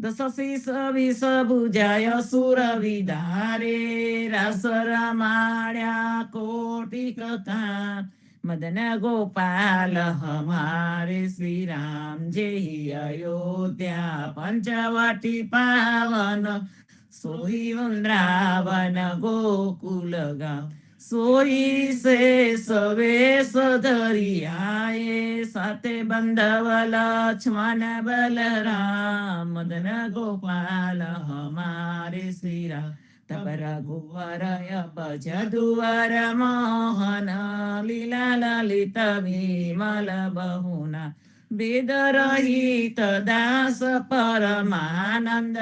દસ શીસ વિષ ભુજાય સુર વિધારે રસ રમાડ્યા કોટી કથા મદન ગોપાલ હમારે શ્રી રામ જય અયોધ્યા પંચવટી પાવન સોઈ વૃંદાવન ગોકુલ ગામ સોઈ સે સવે સધરિયાએ સાથે બંધવ લક્ષ્મણ બલરામ મદન ગોપાલ હમારે શ્રી રામ તબ રઘુવરય ભજ દુવર મોહન લીલા લલિત વિમલ બહુના વેદ રહિત દાસ પરમાનંદ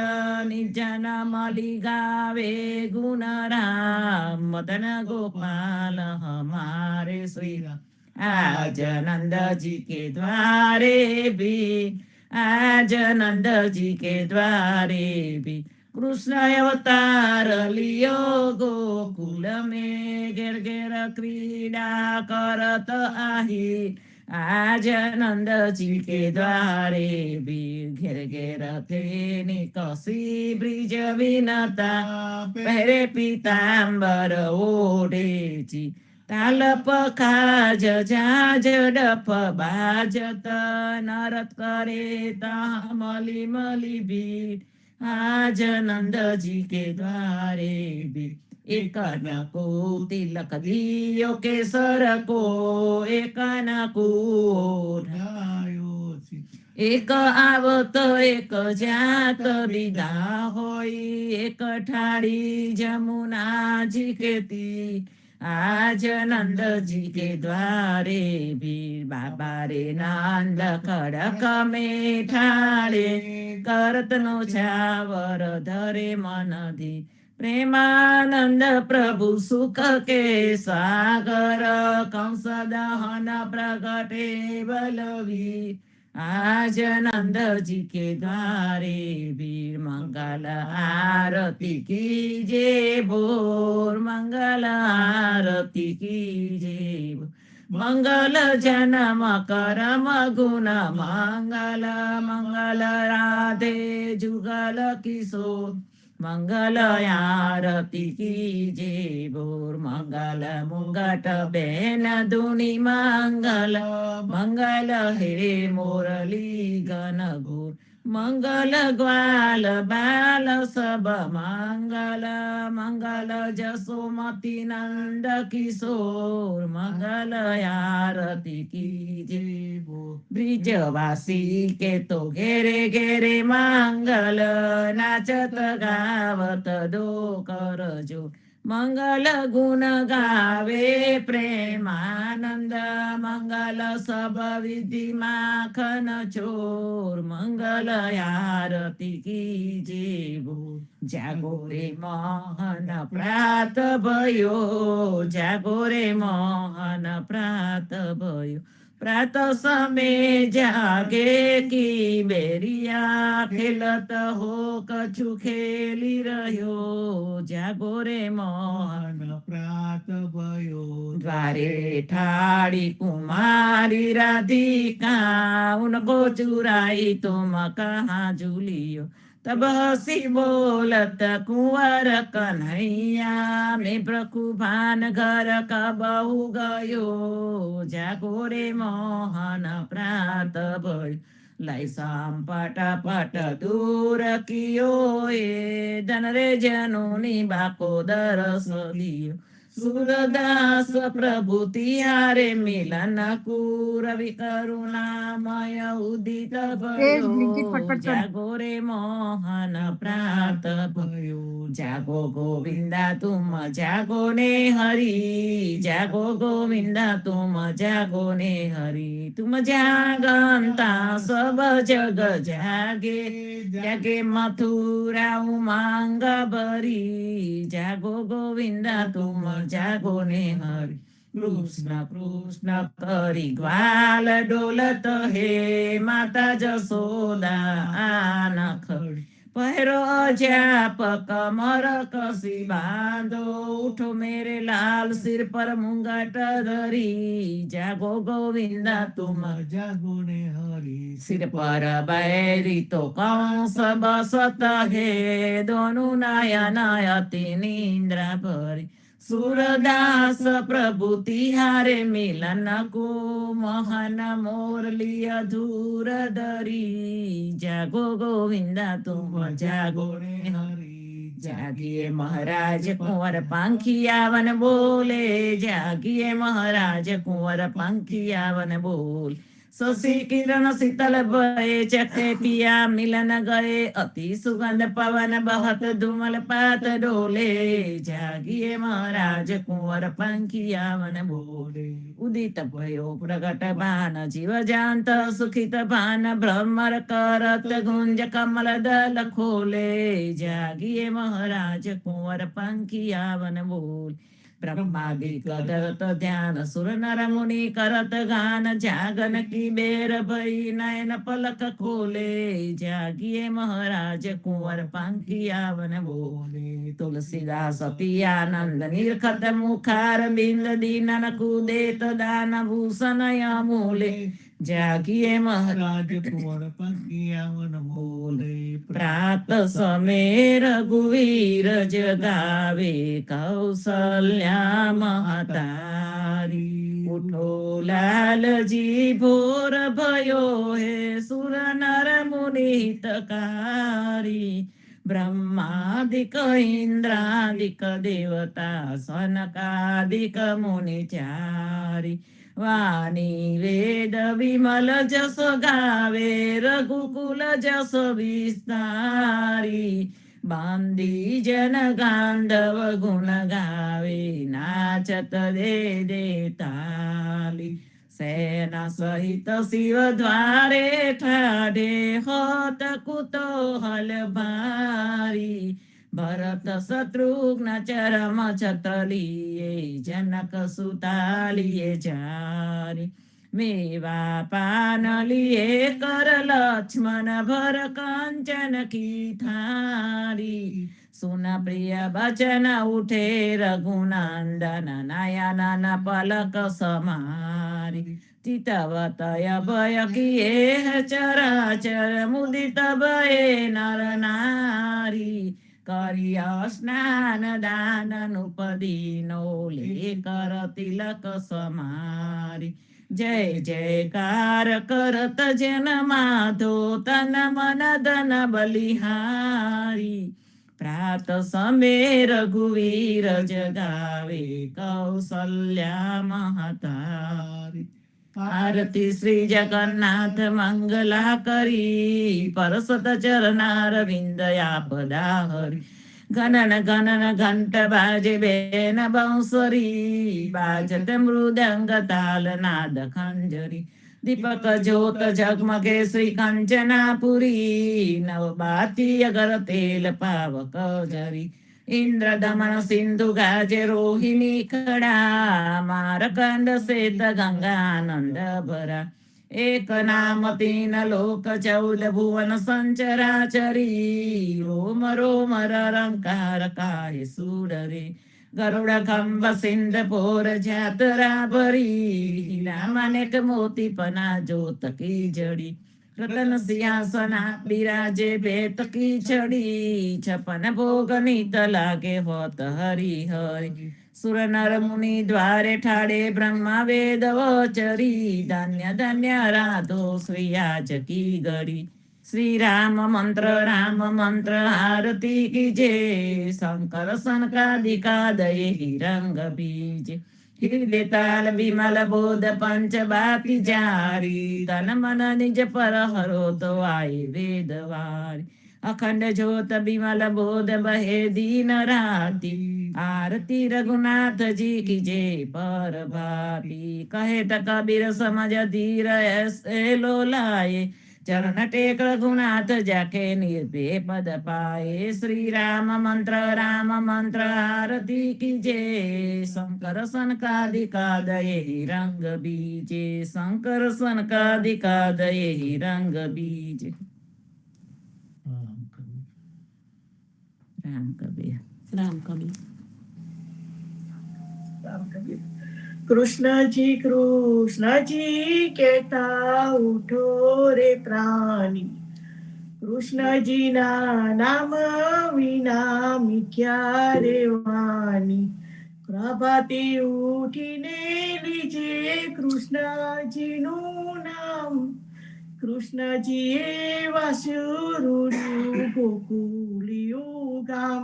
નિજન મલિ ગાવે ગુણ રામ મદન ગોપાલ હમારે શ્રી રામ आज नंद जी के द्वारे भी आज नंद जी के द्वारे भी कृष्ण अवतार लियो गोकुल में घेर घेर क्रीडा करत आही आज नंद जी के द्वारे भी घेर घेर थे कसी ब्रिज विनता पहरे पीतांबर ओढ़े जी ताल पखाज जाज डफ बाजत नरत करे मली मली भीड़ आज नंद जी के द्वारे भी एक न को तिलक दियो केसर को एक न को एक आवत एक जात विदा होई एक ठाड़ी जमुना जी के तीर आज नंद जी के द्वारे भी बाबा रे नंद खड़क में ठाड़े करत नो छावर धरे मन धी प्रेमानंद प्रभु सुख के सागर कंस दहन प्रगटे बलवीर आज नंद जी के द्वारे वीर मंगल आरती कीजे भोर मंगल आरती कीजे मंगल जन्म करम गुण मंगल मंगल राधे जुगल किशोर मंगल आरती कीजे भोर मंगल मुंगट बेन दुनि मंगल मंगल हे मुरली गण घोर मंगल ग्वाल बाल सब मंगल मंगल जसोमती नंद किशोर मंगल आरती कीजे ब्रिजवासी के तो घेरे घेरे मंगल नाचत गावत दो करजो मंगल गुण गावे प्रेमानंद मंगल सब विधि माखन चोर मंगल आरती कीजे भो जागो रे मोहन प्रात भयो जागो रे मोहन प्रात भयो प्रात समय जागे की बेरिया खेलत हो कछु खेली रह्यो जागो रे मोहन प्रात भयो द्वारे ठाड़ी कुमारी राधिका उनको चुराई तुम कहाँ झूलियो तब हसी बोलत कुंवर कन्हैया में प्रकुभान घर का बहु गयो जागो रे मोहन प्रात भयो लाई शाम पटापट दूर कियो ए धन रे जनोनी बाको दरस दियो सूरदास प्रभु तिहारे मिलन रवि करुणामय उदित भयो जागो रे मोहन प्रात भयो जागो गोविंदा तुम जागो ने हरि जागो गोविंदा तुम जागो ने हरि तुम जागंता सब जग जागे जागे मथुरा उमंग भरी जागो गोविंदा तुम जागो ने हरि कृष्ण कृष्ण करी ग्वाल डोलत हे माता जसोदा आन खड़ी પહેરો अध्यापक कमर कसी बांधो, उठो मेरे लाल सिर पर मुंगट धरी, जागो गोविंदा तुम जागो ने हरि। सिर पर बैरी तो कंस बसत है, दोनों नयन अति निंद्रा भरी, सूरदास प्रभु तिहारे मिलन को, मोहन मोरली अधूर धरी, जागो गोविंदा तुम जागो ने हरि। जागिए महाराज कुंवर पंखियावन बोले, जागिए महाराज कुंवर पंखियावन बोल, शशि किरण शीतल बहे चखे पिया मिलन गए, अति सुगंध पवन बहत धूमल पात डोले, जागिए महाराज कुंवर पंखियावन बोले, उदित भयो प्रगट भान जीव जानत सुखित भान, भ्रमर करत गुंज कमल दल खोले, जागिए महाराज कुंवर पंखियावन बोल, ब्रह्मादि करत ध्यान सुर नर मुनि करत गान, जागन की बेर भई नयन पलक खोले, जागिए महाराज कुंवर पंखियावन बोले, तुलसीदास पियानंद निर्खत मुखार बिंद दीनन कुदेत दान भूषण अमूले, जागिए महाराज कुंवर पंखियावन बोले, प्रात समय रघुवीर जगावे, कौसल्या महतारी, उठो लालजी भोर भयो हे, सुर नर मुनि हितकारी, ब्रह्मादिक इंद्रादिक देवता सनकादिक मुनि चारी, वाणी वेद विमल जस गावे, रघुकुल जस विस्तारी, बांधी जन गांधव गुण गावे, नाचत दे दे ताली, सेना सहित शिव द्वारे ठाडे, होत कुतूहल भारी, भरत शत्रुघ्न चरम छतलिए, जनक सुतालिए जारी, मेवा पान लिए कर लक्ष्मण भर कंचन की थारी, सुन प्रिय बचन उठे रघुनंदन, नयन पलक समारी, चितवतय भय किए चराचर, मुदित भये नर नारी, करिय स्नान दान नुपदीनो, ले कर तिलक समारी, जय जयकार करत जन माधो, तन मन धन बलिहारी, प्रात समय रघुवीर जगावे, कौसल्या महतारी, आरती श्री जगन्नाथ मंगला करी, परसत चरणार विंद आपदा हरी, गणन गणन घंट बाजे बेन बंसरी, बाजत मृदंग ताल नाद खंजरी, दीपक ज्योत जगमगे श्री कंचनापुरी, नवबाती अगर तेल पावक जरी, इंद्र दमन सिंधु गाजे रोहिणी खड़ा, मारकंड सेत गंगानंद भरा, एक नाम तीन लोक 14 भुवन संचराचरी, रोम रोम रंकार काय सुडरे, गरुड खंब सिंध पोर जातरा भरी, रामानेक मोती पना ज्योत की जड़ी, रतन सिंहासना बिराजे बेत की छड़ी, 56 भोग नीत लागे होत हरि हरि, सुर नर मुनि द्वारे ठाड़े ब्रह्मा वेद वचरी, धन्य धन्य राधो श्री आज की घड़ी, श्री राम मंत्र आरती की जय, शंकर सनकादिका दये हिरंग बीज, हृदय ताल विमल बोध पंच बापी जारी, तन मन निज पर हरो तो आए वेद वारी, अखंड ज्योत विमल बोध बहे दीन राती, आरती रघुनाथ जी की जय पर भापी, कहे त कबीर समझ धीर ऐसे लो लाए, चरण टेक रघुनाथ जाके निर्भय पद पाए, श्री राम मंत्र आरती की जय, शंकर सनकादिका दये रंग बीजे, शंकर सनकादिका दये रंग बीज। રામ કબીર. રામ કબીર. રામ કબીર. કૃષ્ણજી કૃષ્ણજી કહેતા ઉઠો રે પ્રાણી, કૃષ્ણજીના નામ વિના મિથ્યા રે વાણી. પ્રભાતે ઉઠીને લીજે કૃષ્ણજીનું નામ, કૃષ્ણજીએ વાસુરુડ્યું ગોકુલિયું ગામ.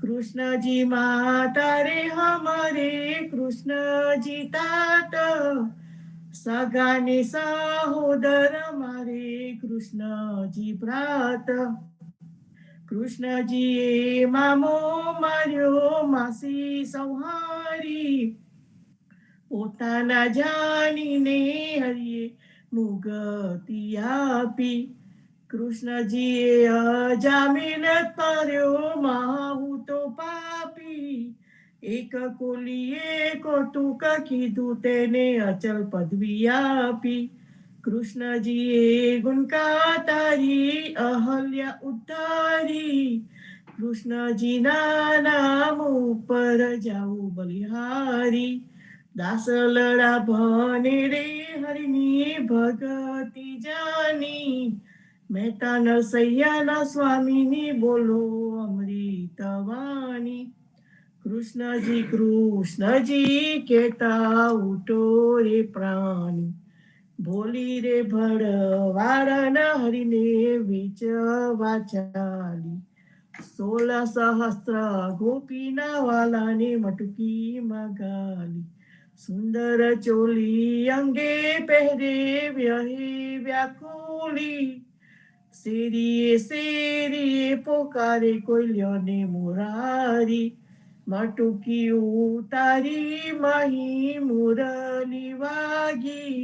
કૃષ્ણજી માતા રે હમારે કૃષ્ણજી तात, સગાને સહોદર મારે કૃષ્ણજી ભ્રાત. કૃષ્ણજીએ મામો માર્યો માસી સંહારી, પોતાના જાણીને હરિએ મુગતિ આપી. કૃષ્ણજીએ અજામિલ કર્યો માહુ તો પાપી, એક કોલીએ કૌતુક કીધું તેને અચલ પદવી આપી. કૃષ્ણજીએ ગુણકા તારી અહલ્યા ઉદ્ધારી, કૃષ્ણજીના નામ ઉપર જાઉં બલિહારી. દાસ લડા ભને રે હરિની ભગતિ જાની, મહેતા નરસૈયાના સ્વામીની બોલો અમૃત વાણી. કૃષ્ણજી કૃષ્ણજી કહેતા ઉઠો રે પ્રાણી, બોલી રે ભડવાળના હરિને વેચવા ચાલી. 16 સહસ્ત્ર ગોપીના વાલાને મટકીમાં ગાલી. સુંદર ચોલી અંગે પહેરે વ્યહે વ્યાકુલી, શેરીએ શેરીએ પોકારે કોઈ લ્યોને મુરારી. મટુકી ઉતારી મહી મુરલી વાગી,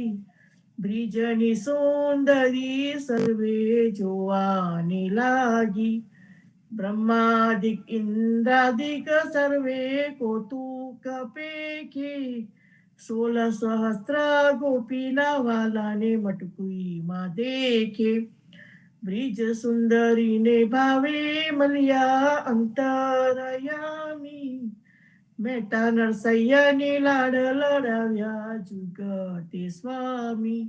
બ્રિજની સુંદરી સર્વે જોવાને લાગી. બ્રહ્માદિક ઇન્દ્રાદિક સર્વે કૌતુક પેખી, 16 સહસ્ત્ર ગોપીના વાલાને મટકીમાં દેખે. બ્રિજ સુંદરીને ભાવે મલિયા અંતરયામી, મહેતા નરસૈયાને લાડ લડાવ્યા જુગતે સ્વામી.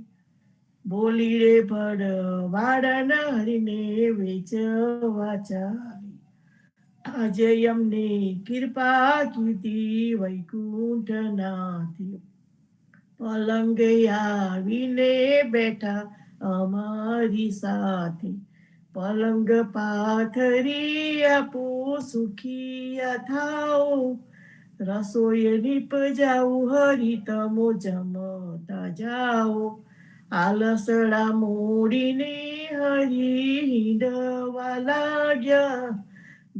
બોલી રે ભડવાળના હરિને વેચવા ચાલી, આજે અમને કૃપા કીધી વૈકુંઠનાથી. પલંગે આવીને બેઠા અમારી સાથે, પલંગ પાથરી આપું સુખી થાઓ. રસોઈ નીપજાવું હરી તમો જમતા જાઓ. આલસડા મોડીને હરી હિંડવા લાગ્યા,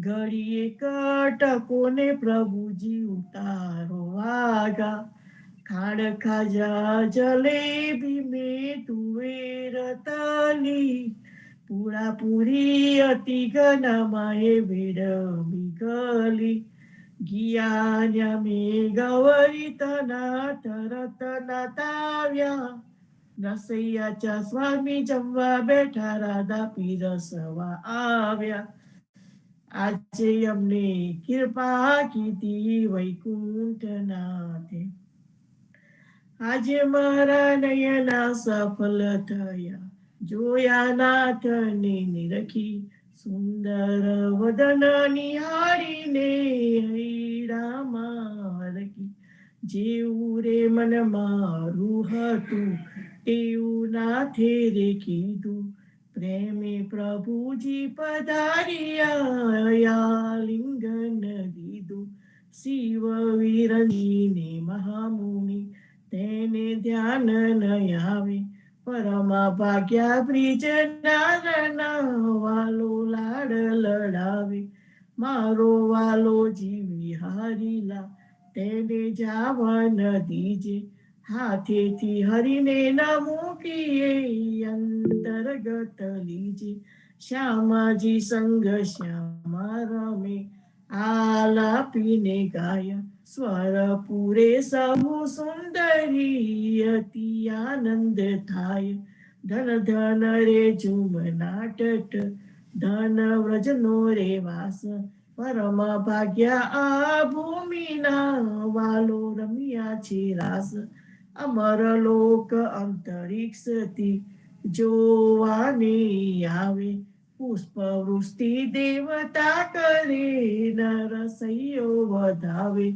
ઘડીએ કટકોને પ્રભુજી ઉતારો વાગા. ખાડ ખાજા જલેબી મેં તુવેર તલી, પૂરા પૂરી અતિ ઘનામાં વેડમી ગલી. ગિયા મેં ગવરી તના તરત નાતાવ્યા, રસૈયા ચા સ્વામી જમવા બેઠા રાધા પીરસવા આવ્યા. આજે અમને કૃપા કીધી વૈકુંઠનાથે, આજે મારા નયના સફળ થયા જોયા નાથને નિરખી. સુંદર વદન નિહાળીને હૈરામાં રખી. જેવું રે મન મારું હતું તેવું નાથે રે કીધું, પ્રેમે પ્રભુજી પધાર્યા લિંગન દીધું. શિવ વિરંજીને મહામુનિ તેને ધ્યાન ન આવે, પરમા ભાગ્યા બ્રિજ નારના વાલો લાડ લડાવે. મારો વાલો જીવી હારીલા તેને જાવા ન દીજે, હાથેથી હરીને ન મૂકીએ અંતર્ગત લીજે. શ્યામાજી સંગ શ્યામા રમે આલાપીને ગાય, સ્વર પૂરે સહુ સુંદરી અતિ આનંદ થાય. ધન ધન રે ઝુમ નાટટ ધન વ્રજનો રે વાસ, પરમ ભાગ્યા આ ભૂમિના વાલો રમ્યા છે રાસ અમર લોક અંતરિક્ષથી જોવાને આવે પુષ્પ વૃષ્ટિ દેવતા કરે નર સૈયો વધાવે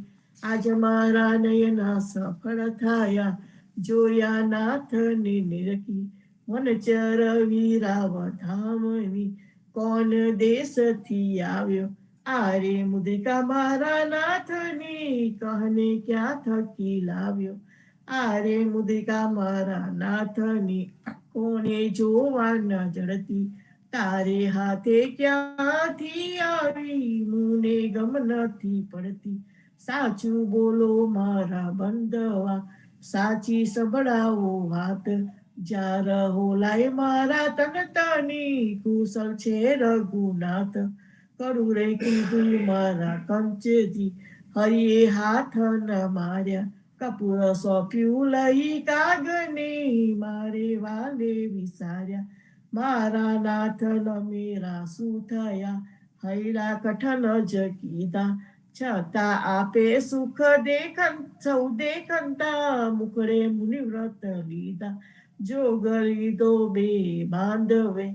આજ મારા નયના સફળ થયા જોયા નાથને નિરખી વનચર વીરાવ ધામની કોણ દેશથી આવ્યો આરે મુદ્રિકા મારા નાથની કહને ક્યાં થકી લાવ્યો આરે મુદ્રિકા મારા નાથની કોને જોવા ન જડતી તારે હાથે ક્યાંથી આવી મુને ગમ નથી પડતી સાચું બોલો મારા બંધવા સાચી સંભળાવો વાત જા રહો લાય મારા તન તની કુશળ છે રઘુનાથ કરું રે કીધું મારા કંચેથી હરિએ હાથ ન માર્યા કપૂર સોંપ્યું લઈ કાગને મારે વાલે વિસાર્યા મારા નાથ મેરા શું થયા હૈરા કઠન જ કીધા છતાં આપે સુખ સૌ દેખંતા મુખડે મુનિવ્રત લીધા જોગ લીધો બે બાંધવે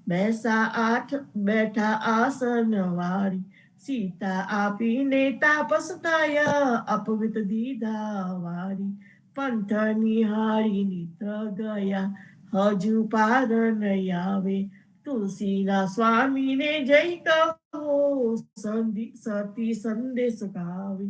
બેઠા આસન વાળી સીતા આપીને તાપસ થયા અપવિત દીધા વારી પંથ નિહાળી નિત્ર ગયા હજુ પાર ન આવે તુલસીના સ્વામીને જય કહો સતી સંદેશ ગાવે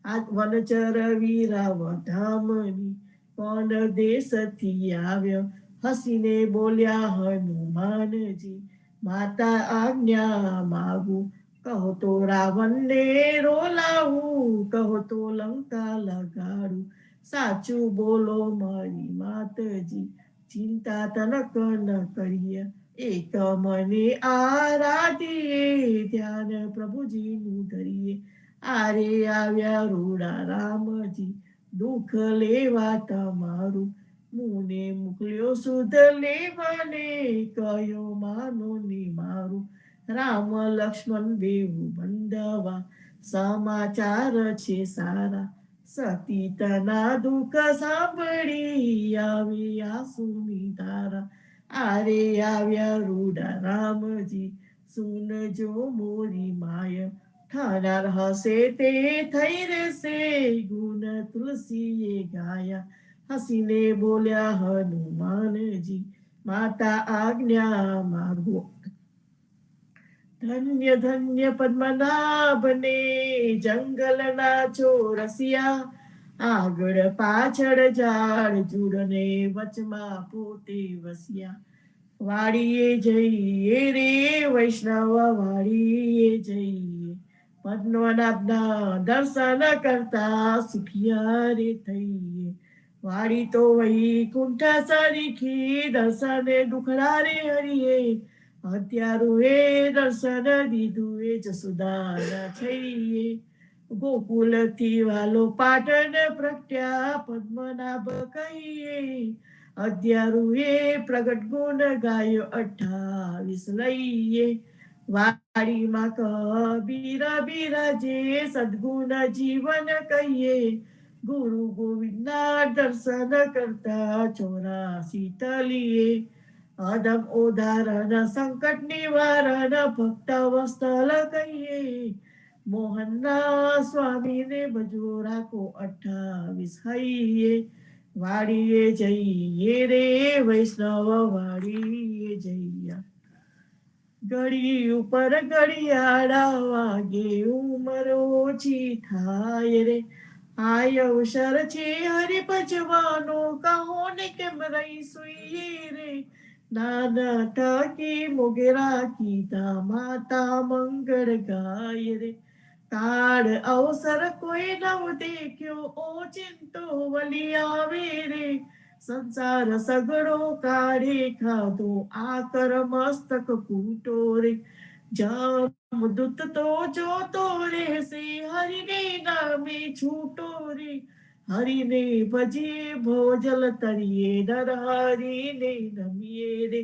આ વનચર વીરાવ ધામની કોણ દેશથી આવ્યો હસીને બોલ્યા હનુમાનજી માતા આજ્ઞા માગું કહો તો રાવણને રોલાવું કહો તો લંકા લગાડું સાચું બોલો મારી માતજી ચિંતા તનક ન કરીએ એક મને આરાધીએ ધ્યાન પ્રભુજીનું ધરીએ આરે આવ્યા રૂડા રામજી દુઃખ લેવા તમારું મુને મોકલ્યો સુધ લેવાને કયો માનો ને મારું રામ લક્ષ્મણ બેવ બંધવા સમાચાર છે સારા સતી તના દુઃખ સાંભળી આવી આસુની ધારા આરે આવ્યા રૂડા રામજી સુનજો મોરી માય થનાર હશે તે થઈ રહેશે ગુણ તુલસીએ ગાયા હસીને બોલ્યા હનુમાનજી માતા આજ્ઞા માગો ધન્ય ધન્ય પદ્મનાભને જંગલના ચોરસિયા આગળ પાછળ ઝાડ ઝૂડને વચમાં પોતે વસ્યા વાડીએ જઈએ રે વૈષ્ણવ વાડીએ જઈએ પદ્મનાભના દર્શન કરતા સુખિયા રે થઈએ વાડી તો વૈકુંઠ સરીખી દર્શને દુખડા રે હરિએ અત્યારું એ દર્શન દીધું એ જસુદાના છઈએ ગોકુલથી વાલો પાટણ પ્રગટ્યા પદ્મનાભ કહીએ અધ્યારું એ પ્રગટ ગુણ ગાયો 28 લઈએ વાડીમાં કબીર બિરાજે સદગુણ જીવન કહીએ ગુરુ ગોવિંદના દર્શન કરતા 84 તલીએ અદમ ઉદાહરણ સંકટ નિવારણ ભક્ત વસ્તલ કહીએ મોહનના સ્વામીને ભજો રાખો 28 હૈયે વાડીએ જઈએ રે વૈષ્ણવ વાડીએ જઈએ ઘડી ઉપર ઘડિયાળા વાગે ઉંમર ઓછી થાય રે આય અવસર છે હરિ ભજવાનો કહો ને કેમ રહી સુઈએ રે નાના થકી મોગેરા કીધા માતા મંગળ ગાય રે કાળ અવસર કોઈ નવ દેખ્યો ઓચિંતો વલી આવે રે સંસાર સગડો કાઢે ખાધો આકર મસ્તક કૂટો રે જમદૂત તો જોતો રહેશે હરિને નામે છૂટો રે હરિને ભજીએ ભોજલ તરીએ નર હરિને નમીએ રે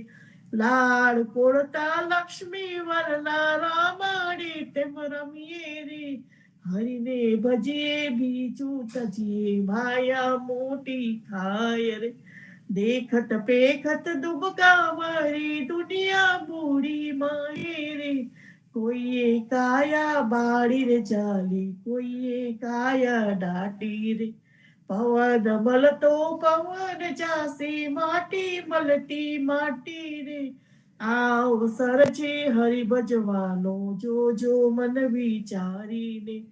લાડ કોળતા લક્ષ્મી વરના રામાડે તેમ રમીએ રે હરિને ભજીએ બીજું તજીએ માયા મોટી ખાય રે દેખત પેખત દુબકા મારી દુનિયા બુરી માએ રે કોઈએ કાયા બાળી રે ચાલી કોઈએ કાયા દાટી રે પવન મળતો પવન જાસી માટી મળતી માટી રે આ અવસર છે હરિ ભજવાનો જોજો મન વિચારીને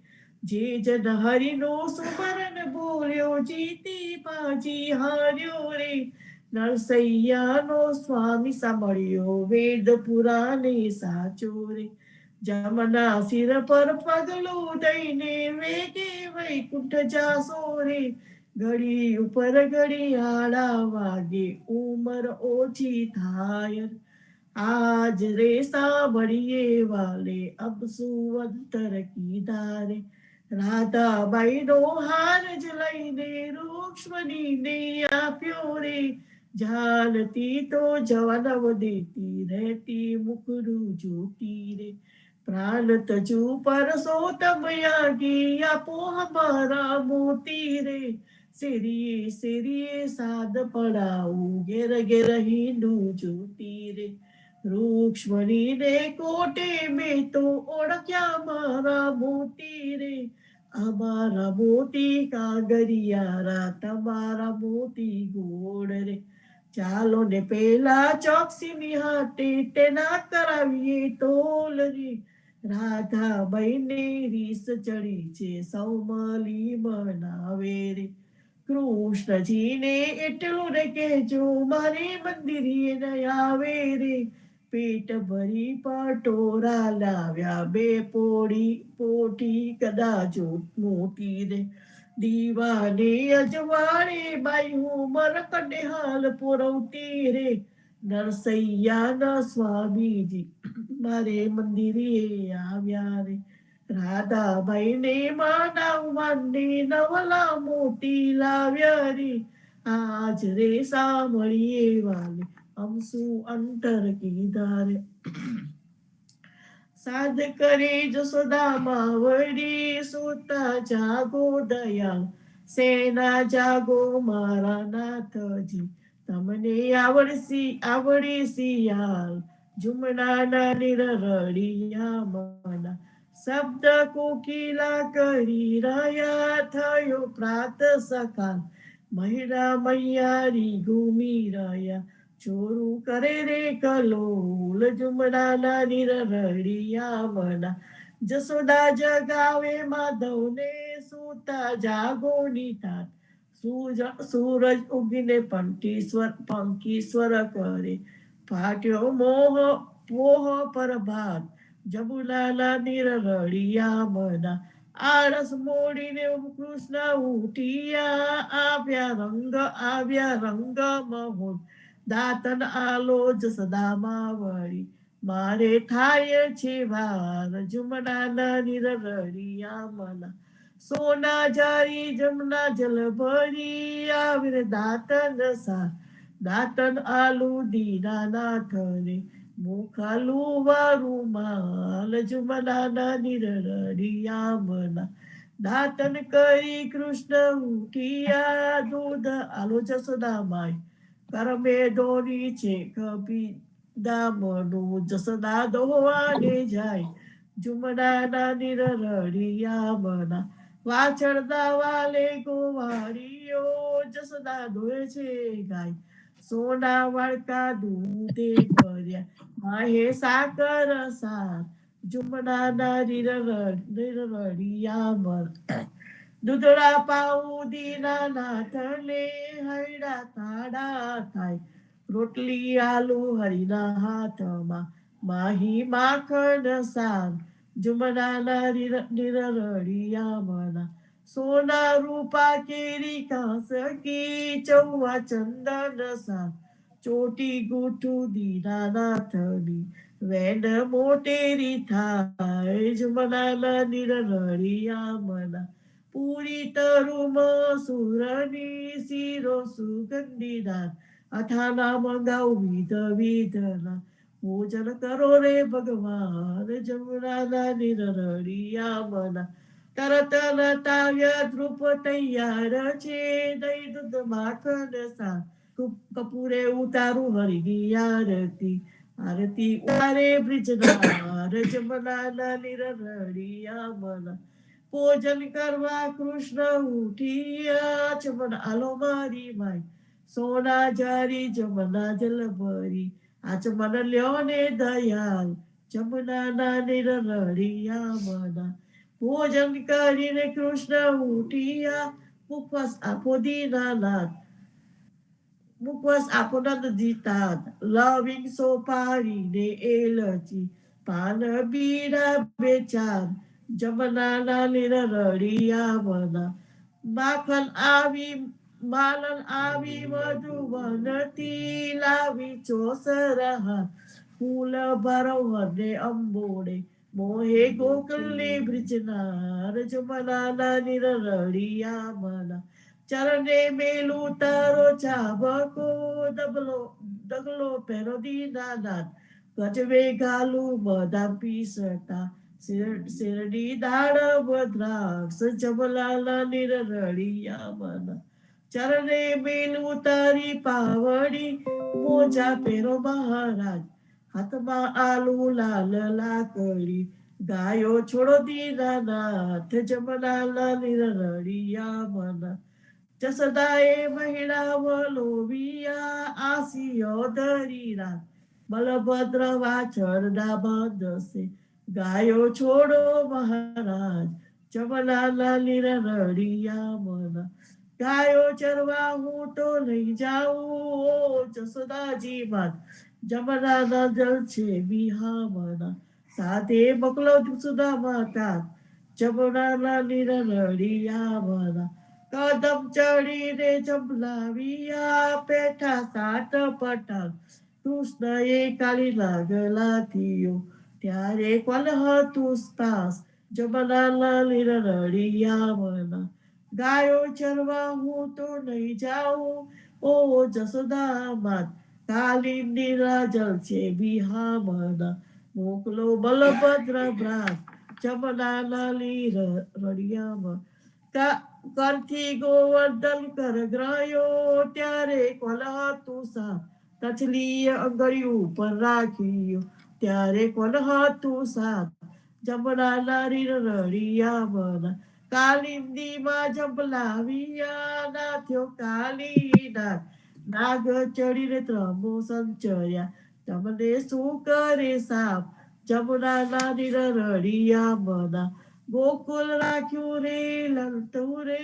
જે જન હરિનો સુમરન બોલ્યો જીતી બાજી હાર્યો રે નરસૈયાનો સ્વામી સાંભળ્યો વેદ પુરાણે સાચો રે જમના શિર પર પગલું દઈને વેગે વૈકુંઠ જાસો રે ઘડી ઉપર ઘડી આડા વાગે ઉમર ઓછી થાય આજ રે સાંભળીએ વાલે અબ સુવંતર કીધા રે રાધાબાઈ નો હાર જ લઈને રૂક્ષ્મણીને આપ્યો રે જાનતી તો જવાનવ દેતી રહેતી મુખડું જોતી રે પ્રાણ તજુ પરસોતમ યાગી આપો હમારા મોતી રે શેરીએ શેરીએ સાદ પડાવું ઘેર ઘેર હિંડું જોતી રે રૂક્ષ્મણીને કોટે મેં તો ઓળખ્યા મારા મોતી રે અમારા મોતી કાગરિયારા તમારા મોતી ગોળ રે ચાલો ને પેલા ચોકસીની હાટે તેના કરાવીએ તોલ રે રાધાબાઈને રીસ ચડી છે સૌમલી મનાવે રે કૃષ્ણજીને એટલું રે કહેજો મારે મંદિરે ન આવે રે પેટ ભરી પટોરા લાવ્યા બે પોટી કદાચ મોટી રે દીવાને અજવાળે બાઈ હું મરકડે હાલ પુરવતી રે નરસૈયાના સ્વામીજી મારે મંદિરે આવ્યા રે રાધાબાઈને માનવવાને નવલા મોતી લાવ્યા રે આજ રે સાંભળીએ વાલે અમસુ અંતર કીધા રે સાધ કરે જસોદામાં વળી સુતા જાગો દયાળ સેના જાગો મારા નાથજી તમને આવડે શિયાળ જુમનાના નિરરડિયા મના શબ્દ કોકિલા કરી રહ્યા થયો પ્રાત સકાળ મહિરા મૈયારી ઘૂમી રહ્યા ચોરું કરે રે કલોલ જુમડાના નિરરડિયા મના જસોદા જગાવે માધવને સૂતા જાગો નિતાત સૂરજ ઉગીને પંકી સ્વર કરે ફાટ્યો પોહ પર ભાત જબુલાના નિરરડિયા મના આળસ મોડીને કૃષ્ણ ઉઠિયા આવ્યા રંગ મહોર દાતન આલો જસદામાં વળી મારે થાય છે વાર જુમનાના નિરરડિયા મના સોના જારી જમના જલ ભરી આવીને દાતન આલુ દીના નાથને મુખાલું વારું માલ જુમનાના નિરરડિયા મના દાતન કરી કૃષ્ણ ઉઠિયા દૂધ આલો જસોદા માય કરમે દોરી છે કપી દામનું જસદા દોવાને જાય જુમનાના નિરરડિયા મના વાછળદા વાલે ગોવાળીઓ જસદા દોય છે ગાય સોના વાળકા દૂધે ભર્યા માહે સાકર સાર જુમનાના નિરરડિયા મના દૂધડા પાઉં દીના નાથને હૈડા તાડા થાય રોટલી આલુ હરિના હાથમાં માહી માખણ સાર જુમનાના નિરરડિયા મના સોના રૂપા કેરી કાંસકી ચૌવા ચંદન સાર ચોટી ગુઠું દીના નાથની વેણ મોટેરી થાય જુમનાના નિરરડિયા મના પૂરી તરુમ સુરની શીરો સુગંધીદાર અથાના મંગાવ વિધના પૂજન કરો રે ભગવાન જમુનાના નિરરડિયા મના તરત નતાવ્ય ધ્રુપ તૈયાર છે દહીં દૂધ માખણ સા કપૂરે ઉતારું હરિની આરતી આરતી ઉતારે બ્રિજનાર જમનાના નિરરડિયા મના ભોજન કરવા કૃષ્ણ ઉઠિયા જમન આલો મારી માય સોના જારી જમના જલ ભરી આચમન લ્યો ને દયાલ જમના ના નિરરડિયા મના ભોજન કરીને કૃષ્ણ ઉઠિયા મુખવાસ આપો દીનાનાથ મુખવાસ આપો નંદજીતાત લવિંગ સોપારી ને એલચી પાન બીડા બેચાર જમનાના નિરરડિયા મના માખન આવી માલન આવી વધુ વનતી લાવી ચોસરહા ફૂલ ભરવને અંબોડે મોહે ગોકુલની બ્રિજનાર જમનાના નિરરડિયા મના ચરણે મેલું તારો ચાબકો ડગલો પહેરો દીનાનાથ ગજવે ગાલું બદામ પીસતા શેરડી દાળ દ્રાક્ષ જમલાલા નિરરડિયા મના ચરણે મેલું તારી પાવડી મોજા પહેરો મહારાજ હાથમાં આલુ લાલ લાકડી ગાયો છોડો દીનાનાથ જમલાલા નિરરડિયા મના જસદાએ મહિળા વલોવિયા આસિયો ધરીરા બલભદ્ર વાછળ દાબદસે ગાયો છોડો મહારાજ જમલાલા નિરરડિયા મના ગાયો ચરવા હું તો લઈ જાઉં જસોદાજી માત જમનાના જલ છે વિહામના સાથે બકલો સુધા માતા જમનાના નિરરડિયા મના કદમ ચડીને જંભલાવ્યા પેઠા સાત પટાંગ કૃષ્ણએ કાળી લાગલા થયો ત્યારે કોલ હતું પાસ જમનાના નિરરડિયા મના ગાયો ચરવા હું તો નહીં જાઉં ઓ જસોદા માત કાલિંદી રાજલ છે વિહામના મોકલો બલભદ્ર ભ્રાત જમનાના નિરરડિયામાં કરથી ગોવર્ધન કર ગ્રહ્યો ત્યારે કોલ હતું સા તછલીય અંગળિયું પર રાખ્યો ત્યારે કોલ હતું સાત જમનાના નિરરડિયા મના કાલિંદીમાં જંભલાવ્યા નાથ્યો કાલીનાથ નાગ ચડીને ત્રમો સંચર્યા તમને શું કરે સાપ જમનાના નિરરડિયા મના ગોકુલ રાખ્યું રે લલતું રે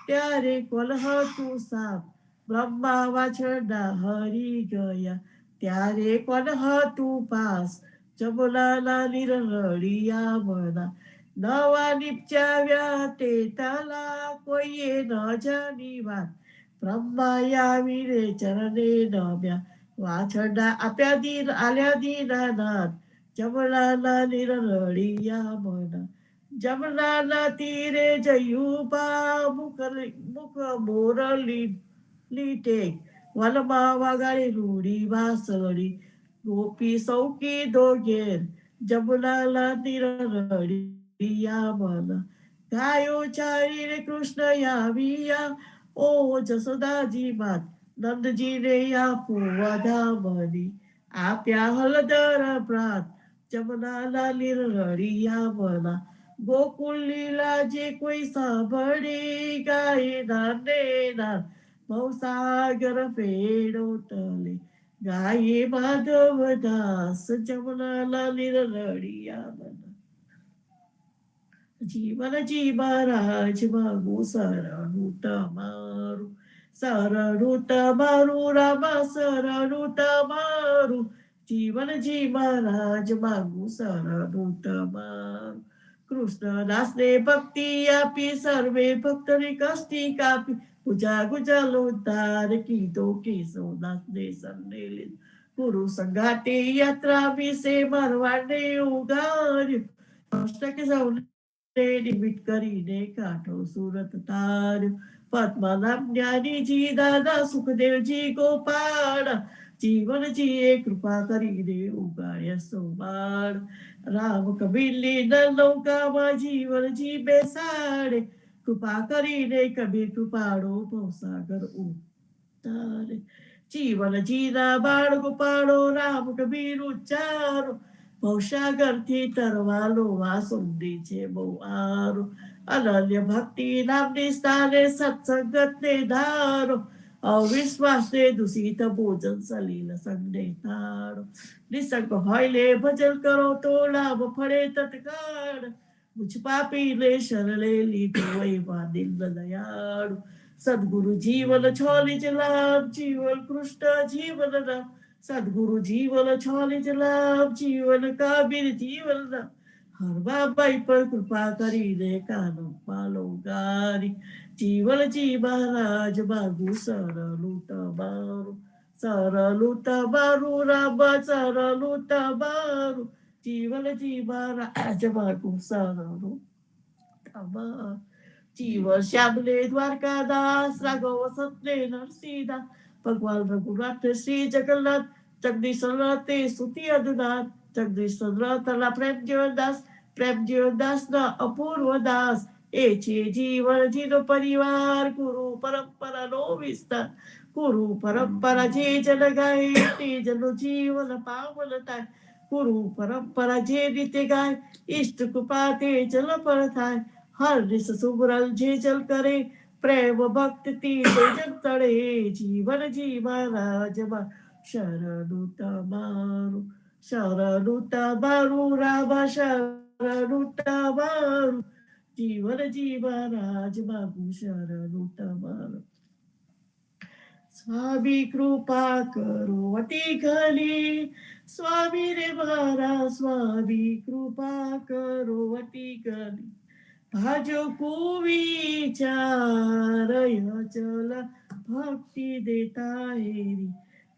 ત્યારે કોલ હતું સાપ બ્રહ્મા વાછરડા હરી ગયા ત્યારે કોલ હતું પાસ જમનાના નિરરડિયા મના નવા નિપજાવ્યા તે તાલા કોઈએ ન જાની વાત બ્રહ્મા આવીને ચરણે નમ્યા વાછરડા આલ્યા દીનાનાથ જમનાના નિરરડિયા મના જમનાના તીરે જયું બા મુખ મોરલી લીટે વનમાં વગાડી રૂડી વાસળી ગોપી સૌકી દોગેર જમનાના નિરરડિયા મના ગાયો ચારીને કૃષ્ણ આવ્યા ઓ જસોદાજી માત નંદજીને આપો વધામણી આપ્યા હળદર પ્રાત જમનાના નિરરડિયા મના ગોકુલ લીલા જે કોઈ સાંભળે ગાય નાને ના ભવસાગર ફેડો તલે ગાયે માધવ દાસ જમનાના નિરરડિયા મના જીવનજી મહારાજ માગું શરણું તમારું રામ શરણું તમારું જીવનજી મહારાજ માગું શરણું તમારું કૃષ્ણદાસને ભક્તિ આપી સર્વે ભક્તને કષ્ટી કાપી પૂજા ગુજલો તાર કીધો કેશવદાસને સન્ને લીધો ગુરુ સંગાતે યાત્રા વિશે મરવાડને ઉગાર્યું અષ્ટક સૌને નિમિત્ત કરીને કાંઠો સુરત તાર્યો પદ્મનાભ જ્ઞાનીજી દાદા સુખદેવજી ગોપાળ જીવન જીએ કૃપા કરીને ઉગાડ્યા સોબાળ રામ કબીરની નૌકામાં જીવન જી બેસાડે કૃપા કરીને કબીર કૃપાળો ભવસાગર ઉતારે જીવન જીના બાળ ગોપાળો રામ કબીર ઉચ્ચારો ભવસાગરથી તરવાલો વાસુંદી છે બહુ આરો અનન્ય ભક્તિ નામની સ્થાને સત્સંગત ને ધારો અવિશ્વાસ ને દૂષિત ભોજન સલીલ સંગે તારો નિસંગ હોય લે ભજન કરો તો લાભ ફળે તત્કાળ મુझ પાપી ને શરણે લીધો એવા દિલ દયાળુ સદગુરુ જીવન છોલી જ લાભ જીવન કૃષ્ણ જીવન રામ સદગુરુ જીવન છોલી જ લાભ જીવન કબીર જીવન રામ હરબાબાઈ પર કૃપા કરીને કાનો પાલો ગારી જીવનજી મહારાજ માગું સરલું તમારું રામ સરલું તમારું જીવનજી મહારાજ માગું સરલું તમારું જીવન શ્યામને દ્વારકાદાસ રાઘવ સત્ય નરસિંહદાસ ભગવાન રઘુનાથ શ્રી જગન્નાથ જગદીશ તે સ્તુતિ અદનાથ જગદીશ તલા પ્રેમ જીવનદાસ ના અપૂર્વ દાસ એ છે જીવનજીનો પરિવાર ગુરુ પરંપરાનો વિસ્તાર ગુરુ પરંપરા જે જન ગાય તે જનનું જીવન પાવન થાય ગુરુ પરંપરા જે રીતે ગાય ઈષ્ટ કૃપા તે જલ પર થાય હર દિશ સુબરલ જે જલ કરે પ્રેમ ભક્તિ જન તળે જીવનજી મહારાજમાં શરણું તમારું રામ શરણું તમારું જીવનજી મહારાજ માગું શરણું તમારું સ્વામી કૃપા કરો અતિ ઘણી સ્વામી રે મારા સ્વામી કૃપા કરો અતિ ઘણી ભાજો કુવિચારય ચલ ભક્તિ દેતા હેરી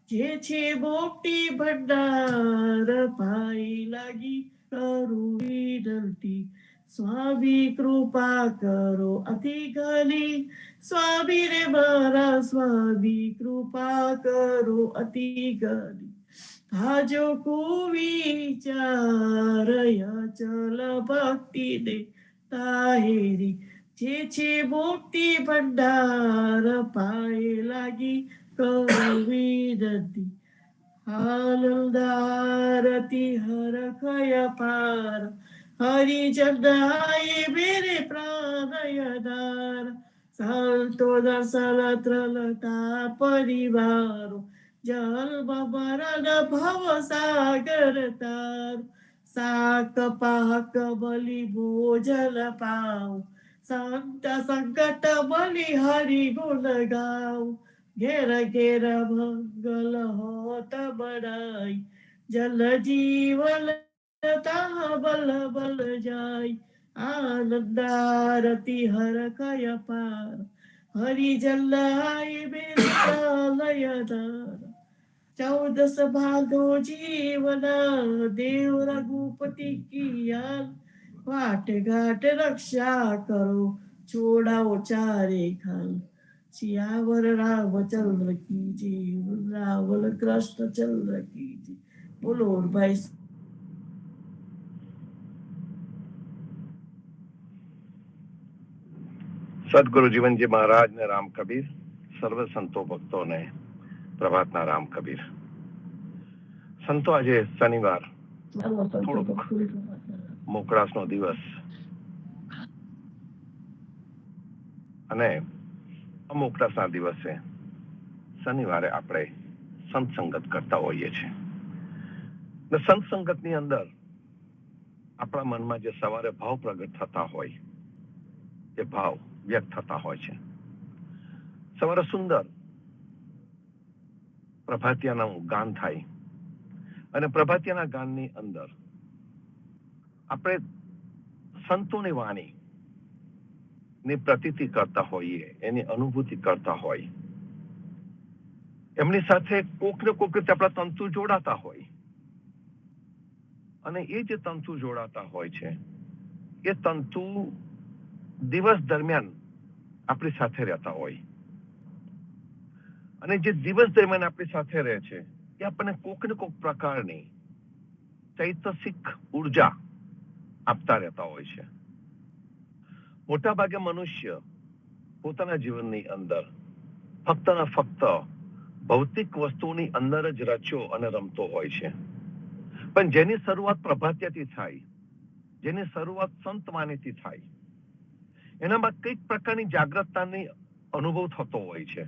જે છે મોટી ભંડાર પાઈ લાગી કરું વિનંતી સ્વામી કૃપા કરો અતિ ઘણી સ્વામી રે મારા સ્વામી કૃપા કરો અતિ ઘણી ભાજો કુવિચારય ચલ ભક્તિ દે તાહેરી જે છે મોટી ભંડાર પાએ લાગી કરું વિનંતી આનંદારતી હરખય પાર હરિજનાય મેરે પ્રાણયદાર સંતો દર્શન ત્રલતા પરિવારો જન્મ મરણ ભવ સાગર તાર સાક પાક બલિ ભોજન પાવ સંત સંકટ બલિ હરિ ગુણ ગાવ ઘેર ઘેર મંગલ હોત બડાઈ જલ જીવન તા બલ બલ જાય આનંદારતી હરખય પાર હરિ જલ્લાય બેલયદાર 14 ભાદો જીવના દેવ રઘુપતિ કિયા વાટ ઘાટ રક્ષા કરો છોડાવો ચારે ખાલ સિયાવર રામચંદ્ર કી જય રાવલ કૃષ્ણચંદ્ર કી જય બોલો ભાઈ સદગુરુ જીવનજી મહારાજ ને રામ કબીર સર્વ સંતો ભક્તોને પ્રભાતના રામ કબીર સંતો આજે શનિવાર થોડોક મોકળાશનો દિવસ અને અમોકળાશના દિવસે શનિવારે આપણે સંત સંગત કરતા હોઈએ છીએ ને સંત સંગતની અંદર આપણા મનમાં જે સવારે ભાવ પ્રગટ થતા હોય એ ભાવ વ્યક્ત થતા હોય છે સવારે સુંદર પ્રભાતિયાનું ગાન થાય અને પ્રભાતિયાના ગાનની અંદર આપણે સંતોની વાણી ની પ્રતીતિ કરતા હોઈએ એની અનુભૂતિ કરતા હોય એમની સાથે કોક ને કોક રીતે આપણા તંતુ જોડાતા હોય અને એ જે તંતુ જોડાતા હોય છે એ તંતુ દિવસ દરમિયાન આપણી સાથે રહેતા હોય અને જે દિવસ દરમિયાન આપણી સાથે રહે છે એ આપણને કોક ને કોક પ્રકારની ચૈતસિક ઉર્જા આપતા રહેતા હોય છે. મોટા ભાગે મનુષ્ય પોતાના જીવનની અંદર ફક્ત ને ફક્ત ભૌતિક વસ્તુની અંદર જ રચ્યો અને રમતો હોય છે. પણ જેની શરૂઆત પ્રભાત્યથી થાય, જેની શરૂઆત સંત વાણીથી થાય, એનામાં કઈક પ્રકારની જાગૃતતાની અનુભવ થતો હોય છે.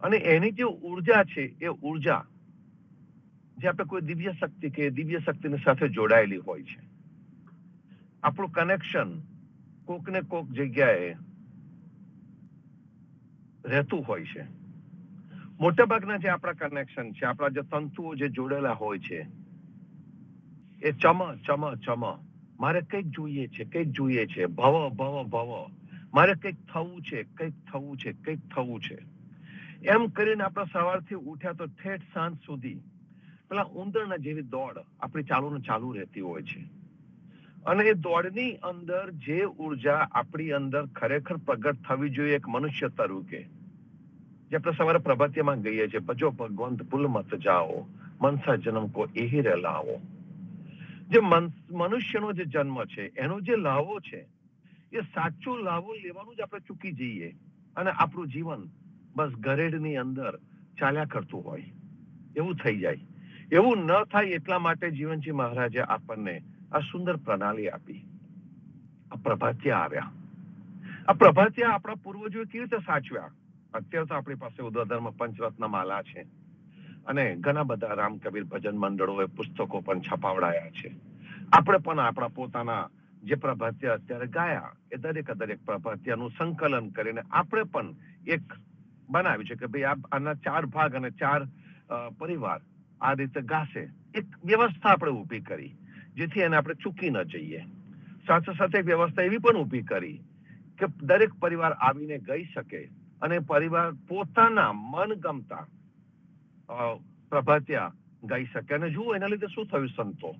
અને એની જે ઉર્જા છે એ ઉર્જા જે આપણે કોઈ દિવ્ય શક્તિ કે દિવ્ય શક્તિની સાથે જોડાયેલી હોય છે. આપણું કનેક્શન કોક ને કોક જગ્યાએ રહેતું હોય છે. મોટા ભાગના જે આપણા કનેક્શન છે, આપણા જે તંતુઓ જે જોડેલા હોય છે, એ ચમ મારે કંઈક જોઈએ છે, કંઈક જોઈએ છે, ભવ મારે કંઈક થવું છે, કંઈક થવું છે, કંઈક થવું છે, એમ કરીને આપણે સવારથી ઉઠ્યા તો ઠેઠ સાંજ સુધી પેલા ઉંદરના જેવી દોડ આપણી ચાલુ રહેતી હોય છે. અને એ દોડની અંદર જે ઉર્જા આપણી અંદર ખરેખર પ્રગટ થવી જોઈએ એક મનુષ્ય તરીકે, જે આપણે સવારે પ્રભાતિયામાં ગઈએ છીએ, ભજો ભગવંત ભૂલ મત જાઓ, મનસા જન્મ કો એહી રે લાવો. જે મનુષ્યનો જે જન્મ છે, એનો જે લાવો છે, એ સાચો લાવો લેવાનું જ આપણે ચૂકી જઈએ અને આપણું જીવન બસ ગરેડની અંદર ચાલ્યા કરતું હોય એવું થઈ જાય. એવું ન થાય એટલા માટે જીવનજી મહારાજે આપણને આ સુંદર પ્રણાલી આપી. આ પ્રભાતિયા આવ્યા. આ પ્રભાતિયા આપણા પૂર્વજોએ કેવી રીતે સાચવ્યા? અત્યારે તો આપણી પાસે ઉદધર્મ પંચરત્ન માલા છે અને ઘણા બધા રામ કબીર ભજન મંડળોએ પુસ્તકો પણ છપાવડાયા છે. આપણે પણ આપણા પોતાના જે પ્રભાતિયા અત્યારે ગાયા એ દરેક પ્રભાતિયાનું સંકલન કરીને આપણે પણ એક બનાવ્યું છે કે ભાઈ આના 4 ભાગ અને 4 પરિવાર આ રીતે ગાશે. એક વ્યવસ્થા આપણે ઊભી કરી જેથી એને આપણે ચૂકી ન જઈએ. સાથે સાથે વ્યવસ્થા એવી પણ ઊભી કરી કે દરેક પરિવાર આવીને ગઈ શકે અને પરિવાર પોતાના મનગમતા પ્રભાતિયા ગાઈ શકે. અને જુઓ એના લીધે શું થયું સંતો,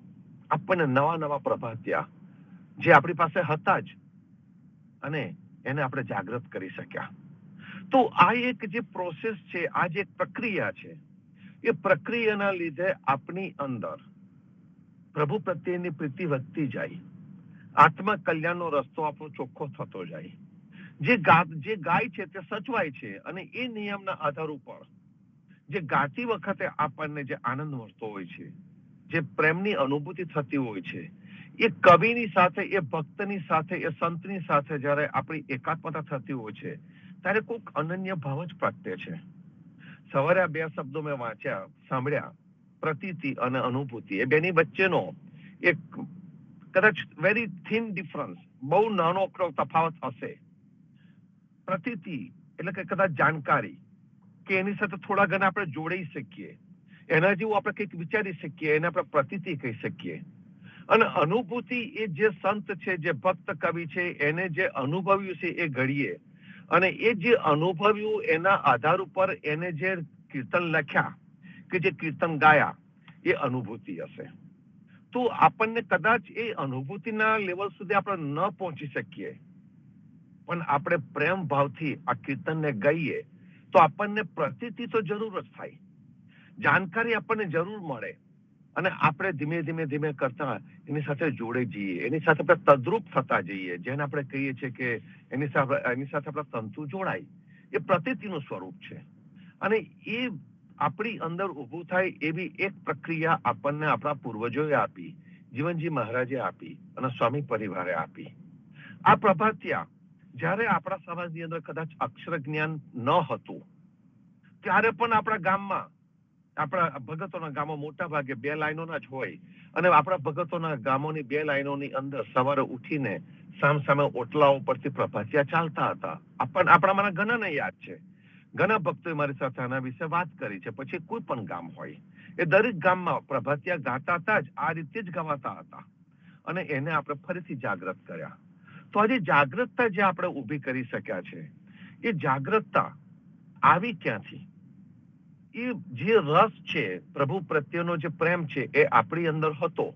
આપણને નવા પ્રભાતિયા જે આપણી પાસે હતા જ અને એને આપણે જાગૃત કરી શક્યા. તો આ એક જે પ્રોસેસ છે, આ જે પ્રક્રિયા છે, એ પ્રક્રિયાના લીધે આપણી અંદર પ્રભુ પ્રત્યેની પ્રીતિ વધતી જાય, આત્મા કલ્યાણનો રસ્તો આપણો ચોખ્ખો થતો જાય. જે ગાય છે તે સચવાય છે અને એ નિયમના આધાર ઉપર જે ગાતી વખતે આપણને જે આનંદ મળતો હોય છે, જે પ્રેમની અનુભૂતિ થતી હોય છે, એ કવિની સાથે, એ ભક્તની સાથે, એ સંતની સાથે જ્યારે આપણી એકાત્મતા થતી હોય છે ત્યારે કોઈક અનન્ય ભાવ જ પ્રગટે છે. સવારે આ 2 શબ્દો મેં સાંભળ્યા, પ્રતીતિ અને અનુભૂતિ. એ બેની વચ્ચેનો એક કદાચ વેરી થિન ડિફરન્સ, બહુ નાનો તફાવત હશે. પ્રતીતિ એટલે કે કદાચ જાણકારી કે એની સાથે થોડા ઘણા આપણે જોડી શકીએ, એના જેવું આપણે કંઈક વિચારી શકીએ, એને આપણે પ્રતીતિ કહી શકીએ. અને અનુભૂતિ એ જે સંત છે, જે ભક્ત કવિ છે, એને જે અનુભવ્યું છે એ ઘડીએ, અને એ જે અનુભવ્યું એના આધાર ઉપર એને જે કીર્તન લખ્યા કે જે કીર્તન ગાયા, એ અનુભૂતિ હશે. તો આપણને કદાચ એ અનુભૂતિના લેવલ સુધી આપણે ન પહોંચી શકીએ, પણ આપણે પ્રેમ ભાવથી આ કીર્તનને ગાઈએ તો આપણને પ્રતીતિ તો જરૂર જ થાય, જાણકારી આપણને જરૂર મળે અને આપણે ધીમે કરતા એની સાથે જોડે જઈએ, એની સાથે આપણે તદ્રુપ થતા જઈએ, જેને આપણે કહીએ છીએ કે એની સાથે આપણા તંતુ જોડાય. એ પ્રતીતિનું સ્વરૂપ છે અને એ આપણી અંદર ઊભું થાય એવી એક પ્રક્રિયા આપણને આપણા પૂર્વજોએ આપી, જીવનજી મહારાજે આપી અને સ્વામી પરિવારે આપી. આ પ્રભાતિયા જ્યારે આપણા સમાજની અંદર કદાચ અક્ષર જ્ઞાન ન હતું ત્યારે પણ આપણા ગામમાં, આપણા ભગતોના ગામો મોટા ભાગે 2 લાઈનોના જ હોય અને આપણા ભગતોના ગામોની 2 લાઈનોની અંદર સવારે ઉઠીને સામે ઓટલાઓ પરથી પ્રભાતિયા ચાલતા હતા. આપણામાંના ઘણાને યાદ છે, ઘણા ભક્તોએ મારી સાથે આના વિશે વાત કરી છે. પછી કોઈ પણ ગામ હોય, એ દરેક ગામમાં પ્રભાતિયા ગાતા હતા જ, આ રીતે જ ગવાતા હતા અને એને આપણે ફરીથી જાગૃત કર્યા. તો આજે જાગૃતતા જે આપણે ઊભી કરી શક્યા છે, એ જાગૃતતા આવી ક્યાંથી? એ જે રસ છે, પ્રભુ પ્રત્યેનો જે પ્રેમ છે, એ આપણી અંદર હતો.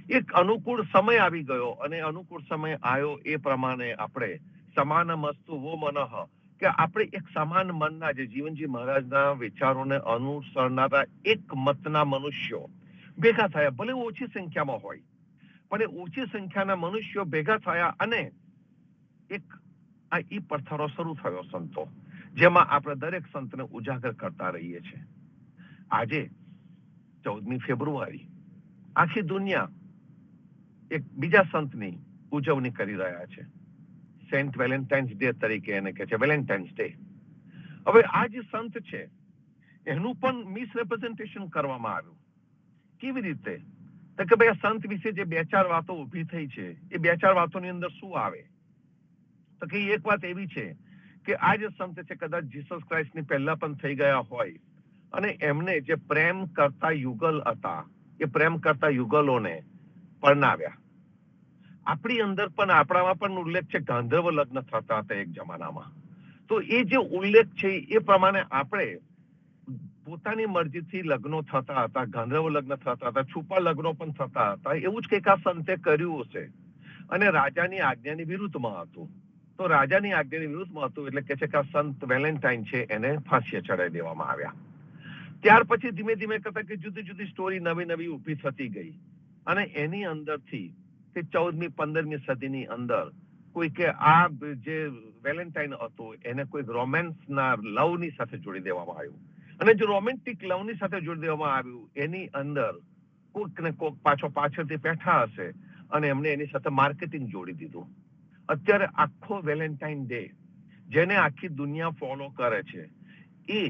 એક અનુકૂળ સમય આવી ગયો અને અનુકૂળ સમય આવ્યો એ પ્રમાણે આપણે સમાનમસ્તુ વો મનઃ કે આપણે એક સમાન મનના જે જીવનજી મહારાજના વિચારોને અનુસરનારા એક મતના મનુષ્યો ભેગા થયા, ભલે ઓછી સંખ્યામાં હોય, પણ એ ઓછી સંખ્યાના મનુષ્યો ભેગા થયા અને એક આ ઈ પથ્થરો શરૂ થયો સંતો, જેમાં આપણે દરેક સંતને ઉજાગર કરતા રહીએ છીએ. આજે 14મી ફેબ્રુઆરી આખી દુનિયા એક બીજા સંતની ઉજવણી કરી રહ્યા છે. સેન્ટ વેલેન્ટાઇન્સ ડે તરીકે એને કહે છે, વેલેન્ટાઇન્સ ડે. હવે આ જે સંત છે એનું પણ મિસરિપ્રેઝન્ટેશન કરવામાં આવ્યું. કેવી રીતે? તો કે ભાઈ આ સંત વિશે જે 2-4 વાતો ઊભી થઈ છે એ 2-4 વાતોની અંદર શું આવે? તો કે એક વાત એવી છે કે આ જે સંત છે કદાચ જીસસ ક્રાઇસ્ટની પહેલા પણ થઈ ગયા હોય અને એમને જે પ્રેમ કરતા યુગલ હતા એ પ્રેમ કરતા યુગલોને પરણાવ્યા. આપણી અંદર પણ આપણામાં પણ ઉલ્લેખ છે, ગાંધર્વ લગ્ન થતા હતા એક જમાનામાં. તો એ જે ઉલ્લેખ છે એ પ્રમાણે આપણે પોતાની મરજીથી લગ્નો થતા હતા, ગાંધર્વ લગ્ન થતા હતા, છુપા લગ્નો પણ થતા હતા. એવું જ કંઈક આ સંતે કર્યું હશે અને રાજાની આજ્ઞાની વિરુદ્ધમાં હતું. તો રાજાની આજ્ઞાની વિરુદ્ધમાં હતું એટલે કે છે કે આ સંત વેલેન્ટાઇન છે એને ફાંસીએ ચડાવી દેવામાં આવ્યા. ત્યાર પછી ધીમે ધીમે કરતા કે જુદી જુદી સ્ટોરી નવી નવી ઊભી થતી ગઈ અને એની અંદરથી કે 14મી 15મી સદીની અંદર કોઈ કે આ જે વેલેન્ટાઇન હતો એને કોઈ રોમેન્સના લવની સાથે જોડી દેવામાં આવ્યું અને જે રોમેન્ટિક લવની સાથે જોડી દેવામાં આવ્યું એની અંદર કોઈક ને કોઈક પાછળથી બેઠા હશે અને એમને એની સાથે માર્કેટિંગ જોડી દીધું. અત્યારે આખો વેલેન્ટાઇન ડે જેને આખી દુનિયા ફોલો કરે છે એ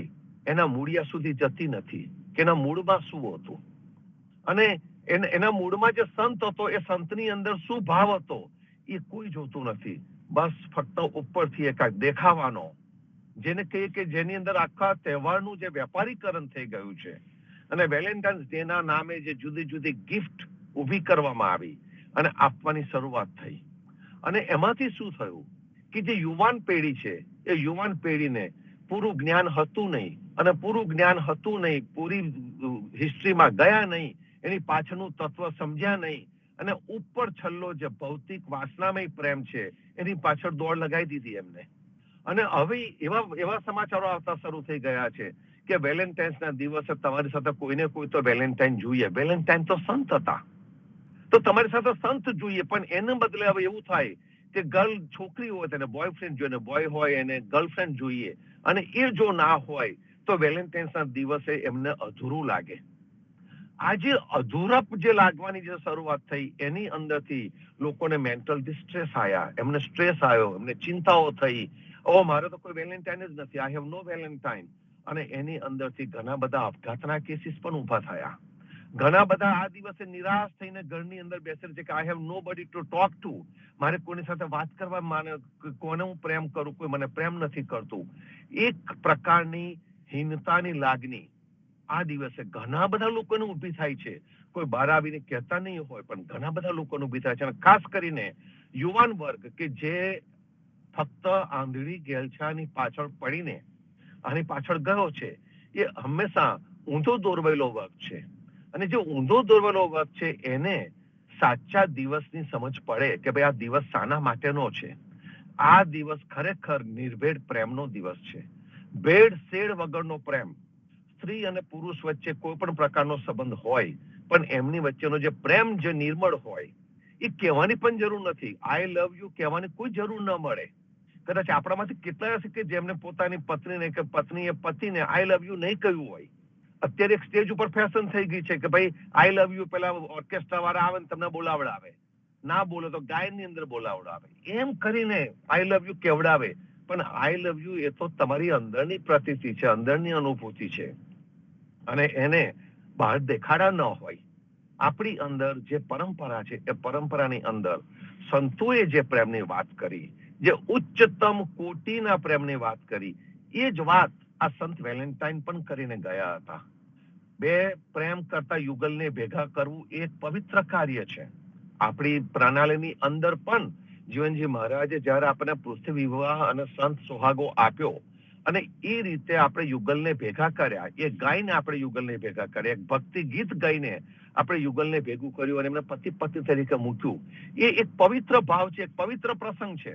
એના મૂળિયા સુધી જતી નથી કે એના મૂળમાં શું હતું અને એના મૂળમાં જે સંત હતો એ સંતની અંદર શું ભાવ હતો એ કોઈ જોતું નથી. બસ ફક્ત ઉપરથી એકાદ દેખાવાનો, જેને કહીએ કે જેની અંદર આખા તહેવારનું જે વેપારીકરણ થઈ ગયું છે અને વેલેન્ટાઇન્સ ડે ના નામે જે જુદી જુદી ગિફ્ટ ઊભી કરવામાં આવી અને આપવાની શરૂઆત થઈ. અને એમાંથી શું થયું કે જે યુવાન પેઢી છે એ યુવાન પેઢીને પૂરું જ્ઞાન હતું નહીં અને પૂરું જ્ઞાન હતું નહીં, પૂરી હિસ્ટ્રીમાં ગયા નહીં, એની પાછળનું તત્વ સમજ્યા નહીં અને ઉપર છલ્લો જે ભૌતિક વાસનામય પ્રેમ છે એની પાછળ દોડ લગાવી દીધી એમને. અને હવે એવા સમાચારો આવતા શરૂ થઈ ગયા છે કે વેલેન્ટાઇન્સના દિવસે તમારી સાથે કોઈને કોઈ તો વેલેન્ટાઇન જોઈએ. વેલેન્ટાઇન તો સંત હતા, તો તમારી સાથે સંત જોઈએ, પણ એને બદલે હવે એવું થાય કે છોકરી હોય તેને બોયફ્રેન્ડ જોઈએ, બોય હોય એને ગર્લફ્રેન્ડ જોઈએ અને એ જો ના હોય તો વેલેન્ટાઇન્સના દિવસે એમને અધૂરું લાગે. આજે અધૂરપ જે લાગવાની જે શરૂઆત થઈ એની અંદરથી લોકોને મેન્ટલ ડિસ્ટ્રેસ આવ્યા, એમને સ્ટ્રેસ આવ્યો, એમને ચિંતાઓ થઈ. મારે તો કોઈ વેલેન્ટાઇન જ નથી, આઈ હેવ નો વેલેન્ટાઇન. અને એની અંદરથી ઘણા બધા આપઘાતના કેસીસ પણ ઊભા થયા. ઘણા બધા આ દિવસે નિરાશ થઈને ઘરની અંદર બેસે છે કે આઈ હેવ નો બડી ટુ ટોક ટુ. મારે કોઈની સાથે વાત કરવા, કોને હું પ્રેમ કરું, કોઈ મને પ્રેમ નથી કરતું. એક પ્રકારની હીનતાની લાગણી આ દિવસે ઘણા બધા લોકોને ઊભી થાય છે. કોઈ બહાર આવીને કહેતા નહીં હોય પણ ઘણા બધા લોકોને ઊભી થાય છે. અને ખાસ કરીને યુવાન વર્ગ કે જે ફક્ત આંધળી ગેલછાની પાછળ પડીને આની પાછળ ગયો છે એ હંમેશા ઊંધો દોરવેલો વર્ગ છે. અને જે ઊંધો દોરવેલો વર્ગ છે એને સાચા દિવસની સમજ પડે કે ભાઈ આ દિવસ શાના માટેનો છે. આ દિવસ ખરેખર નિર્ભેળ પ્રેમનો દિવસ છે. ભેળ શેડ વગરનો પ્રેમ. સ્ત્રી અને પુરુષ વચ્ચે કોઈ પણ પ્રકારનો સંબંધ હોય પણ એમની વચ્ચેનો જે પ્રેમ જે નિર્મળ હોય એ કહેવાની પણ જરૂર નથી. આઈ લવ યુ કહેવાની કોઈ જરૂર ન મળે. કદાચ આપણામાંથી કેટલા હશે કે જેમને પોતાની પત્નીને કે પત્નીએ પતિને આઈ લવ યુ નહીં કહ્યું હોય. અત્યારે એક સ્ટેજ ઉપર ફેશન થઈ ગઈ છે કે ભાઈ આઈ લવ યુ પેલા ઓર્કેસ્ટ્રા વાળા આવે ને તમને બોલાવડાવે, ના બોલે તો ગાયનની અંદર બોલાવડાવે, એમ કરીને આઈ લવ યુ કેવડાવે. પણ આઈ લવ યુ એ તો તમારી અંદરની પ્રતીતિ છે, અંદરની અનુભૂતિ છે અને એને બહાર દેખાડા ન હોય. આપણી અંદર જે પરંપરા છે એ પરંપરાની અંદર સંતોએ જે પ્રેમની વાત કરી, જે ઉચ્ચતમ કોટીના પ્રેમની વાત કરી, એ જ વાત આ સંત વેલેન્ટાઇન પણ કરીને ગયા હતા. બે પ્રેમ કરતા યુગલને ભેગા કરવું એ એક પવિત્ર કાર્ય છે. આપણી પ્રણાલીની અંદર પણ જીવનજી મહારાજે જયારે આપણને પૃથ્વી વિવાહ અને સંત સોહાગો આપ્યો અને એ રીતે આપણે યુગલને ભેગા કર્યા, એ ગાઈને આપણે યુગલને ભેગા કર્યા, એક ભક્તિ ગીત ગાઈને આપણે યુગલને ભેગું કર્યું અને એમને પતિ પત્ની તરીકે મૂક્યું. એ એક પવિત્ર ભાવ છે, એક પવિત્ર પ્રસંગ છે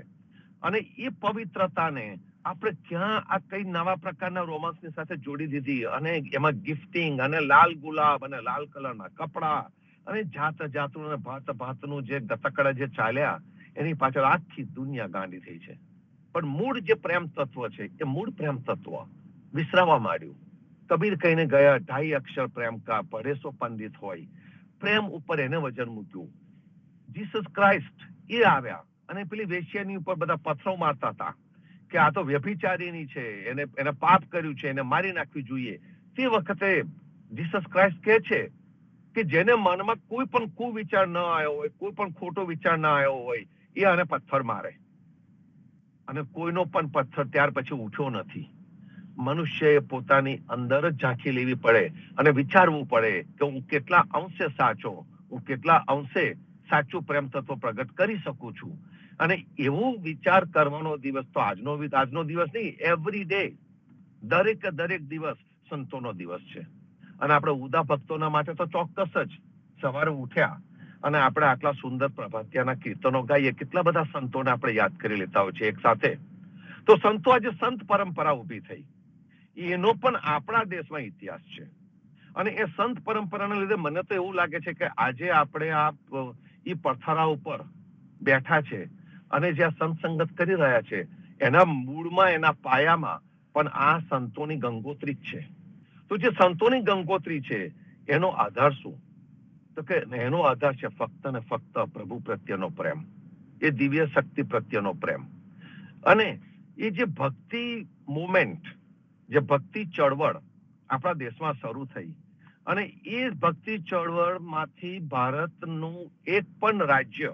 અને એ પવિત્રતાને આપણે ક્યાં આ કઈ નવા પ્રકારના રોમાન્સની સાથે જોડી દીધી, અને એમાં ગિફ્ટિંગ અને લાલ ગુલાબ અને લાલ કલરના કપડા અને જાત જાતનું અને ભાત ભાતનું જે ગતકડા જે ચાલ્યા, એની પાછળ આખી દુનિયા ગાંડી થઈ છે. પણ મૂળ જે પ્રેમ તત્વ છે એ મૂળ પ્રેમ તત્વ વિસરાવા માંડ્યું. કબીર કહીને ગયા, 2.5 અક્ષર પ્રેમ કા પઢે સો પંડિત હોય. પ્રેમ ઉપર એને વજન મૂક્યું. જીસસ ક્રાઇસ્ટ એ આવ્યા અને પેલી વેશ્યાની ઉપર બધા પથ્થરો મારતા હતા કે આ તો વ્યભિચારીની છે, એને પાપ કર્યું છે, એને મારી નાખવી જોઈએ. તે વખતે જીસસ ક્રાઇસ્ટ કહે છે કે જેને મનમાં કોઈ પણ કુવિચાર ન આવ્યો હોય, કોઈ પણ ખોટો વિચાર ના આવ્યો હોય, એ આને પથ્થર મારે. અને કોઈનો પણ પથ્થર ત્યાર પછી ઉઠ્યો નથી. મનુષ્યએ પોતાની અંદર જ ઝાંખી લેવી પડે અને વિચારવું પડે કે હું કેટલા અંશે સાચો, હું કેટલા અંશે સાચું પ્રેમ તત્વ પ્રગટ કરી શકું છું. અને એવો વિચાર કરવાનો દિવસ તો આજનો દિવસ નહીં, એવરી ડે, દરેક દિવસ સંતોનો દિવસ છે. અને આપણે ઉદા ભક્તોના માટે તો ચોક્કસ જ સવારે ઉઠ્યા અને આપણે આટલા સુંદર પ્રભાતિયાના કીર્તનો ગાઈએ, કેટલા બધા સંતોને આપણે યાદ કરી લેતા હોય છે એક સાથે. તો સંતો આજે સંત પરંપરા ઉભી થઈ, એનો પણ આપણા દેશમાં ઇતિહાસ છે. અને એ સંત પરંપરાને લીધે મને તો એવું લાગે છે કે આજે આપણે એ પથ્થરા ઉપર બેઠા છે અને જે સંત સંગત કરી રહ્યા છે, એના મૂળમાં, એના પાયામાં પણ આ સંતોની ગંગોત્રી છે. તો જે સંતોની ગંગોત્રી છે એનો આધાર શું? તો કે એનો આધાર છે ફક્ત ને ફક્ત પ્રભુ પ્રત્યેનો પ્રેમ, એ દિવ્ય શક્તિ પ્રત્યેનો પ્રેમ. અને એ જે ભક્તિ મુવમેન્ટ, જે ભક્તિ ચળવળ આપણા દેશમાં શરૂ થઈ, અને એ ભક્તિ ચળવળમાંથી ભારતનું એક પણ રાજ્ય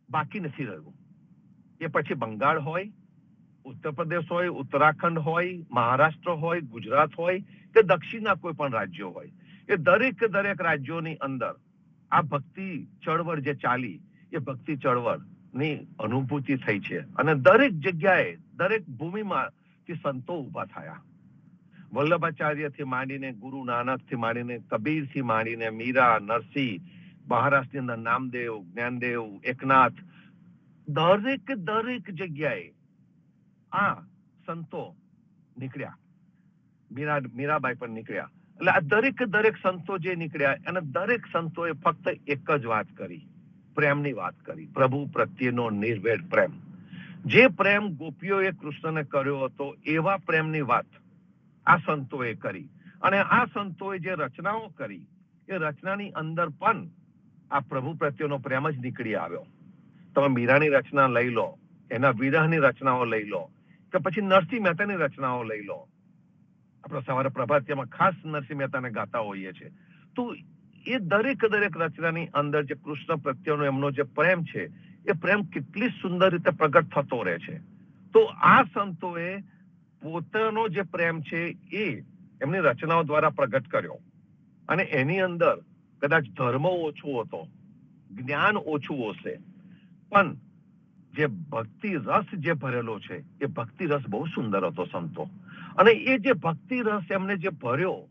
બાકી નથી રહ્યું. એ પછી બંગાળ હોય, ઉત્તર પ્રદેશ હોય, ઉત્તરાખંડ હોય, મહારાષ્ટ્ર હોય, ગુજરાત હોય કે દક્ષિણના કોઈ પણ રાજ્યો હોય, એ દરેક રાજ્યોની અંદર આ ભક્તિ ચળવળ જે ચાલી, એ ભક્તિ ચળવળની અનુભૂતિ થઈ છે. અને દરેક જગ્યાએ, દરેક ભૂમિમાંથી સંતો ઉભા થયા. વલ્લભાચાર્યથી માંડીને, ગુરુ નાનકથી માંડીને, કબીરથી માંડીને, મીરા, નરસિંહ, મહારાષ્ટ્રની અંદર નામદેવ, જ્ઞાનદેવ, એકનાથ, દરેક જગ્યાએ આ સંતો નીકળ્યા. મીરાબાઈ પણ નીકળ્યા. એટલે આ દરેક સંતો જે નીકળ્યા, અને દરેક સંતોએ ફક્ત એક જ વાત કરી, પ્રેમની વાત કરી, પ્રભુ પ્રત્યેનો નિર્ભેળ પ્રેમ. જે પ્રેમ ગોપીઓએ કૃષ્ણને કર્યો હતો, એવા પ્રેમની વાત આ સંતોએ કરી. અને આ સંતોએ જે રચનાઓ કરી, એ રચનાની અંદર પણ આ પ્રભુ પ્રત્યેનો પ્રેમ જ નીકળી આવ્યો. તમે મીરાની રચના લઈ લો, એના વિરહની રચનાઓ લઈ લો, કે પછી નરસિંહ મહેતાની રચનાઓ લઈ લો. આપણે સવારે પ્રભાતિયામાં ખાસ નરસિંહ મહેતાને ગાતા હોઈએ છીએ. તો એ દરેક રચનાની અંદર જે કૃષ્ણ પ્રત્યેનો એમનો જે પ્રેમ છે, એ પ્રેમ કેટલી સુંદર રીતે પ્રગટ થતો રહે છે. તો આ સંતોએ પોતાનો જે પ્રેમ છે એ એમની રચનાઓ દ્વારા પ્રગટ કર્યો. અને એની અંદર કદાચ ધર્મ ઓછો હતો, જ્ઞાન ઓછું હશે, પણ જે ભક્તિ રસ જે ભરેલો છે, એ ભક્તિ રસ બહુ સુંદર હતો સંતો. અને એ જે ભક્તિ રસ એમને જે ભર્યો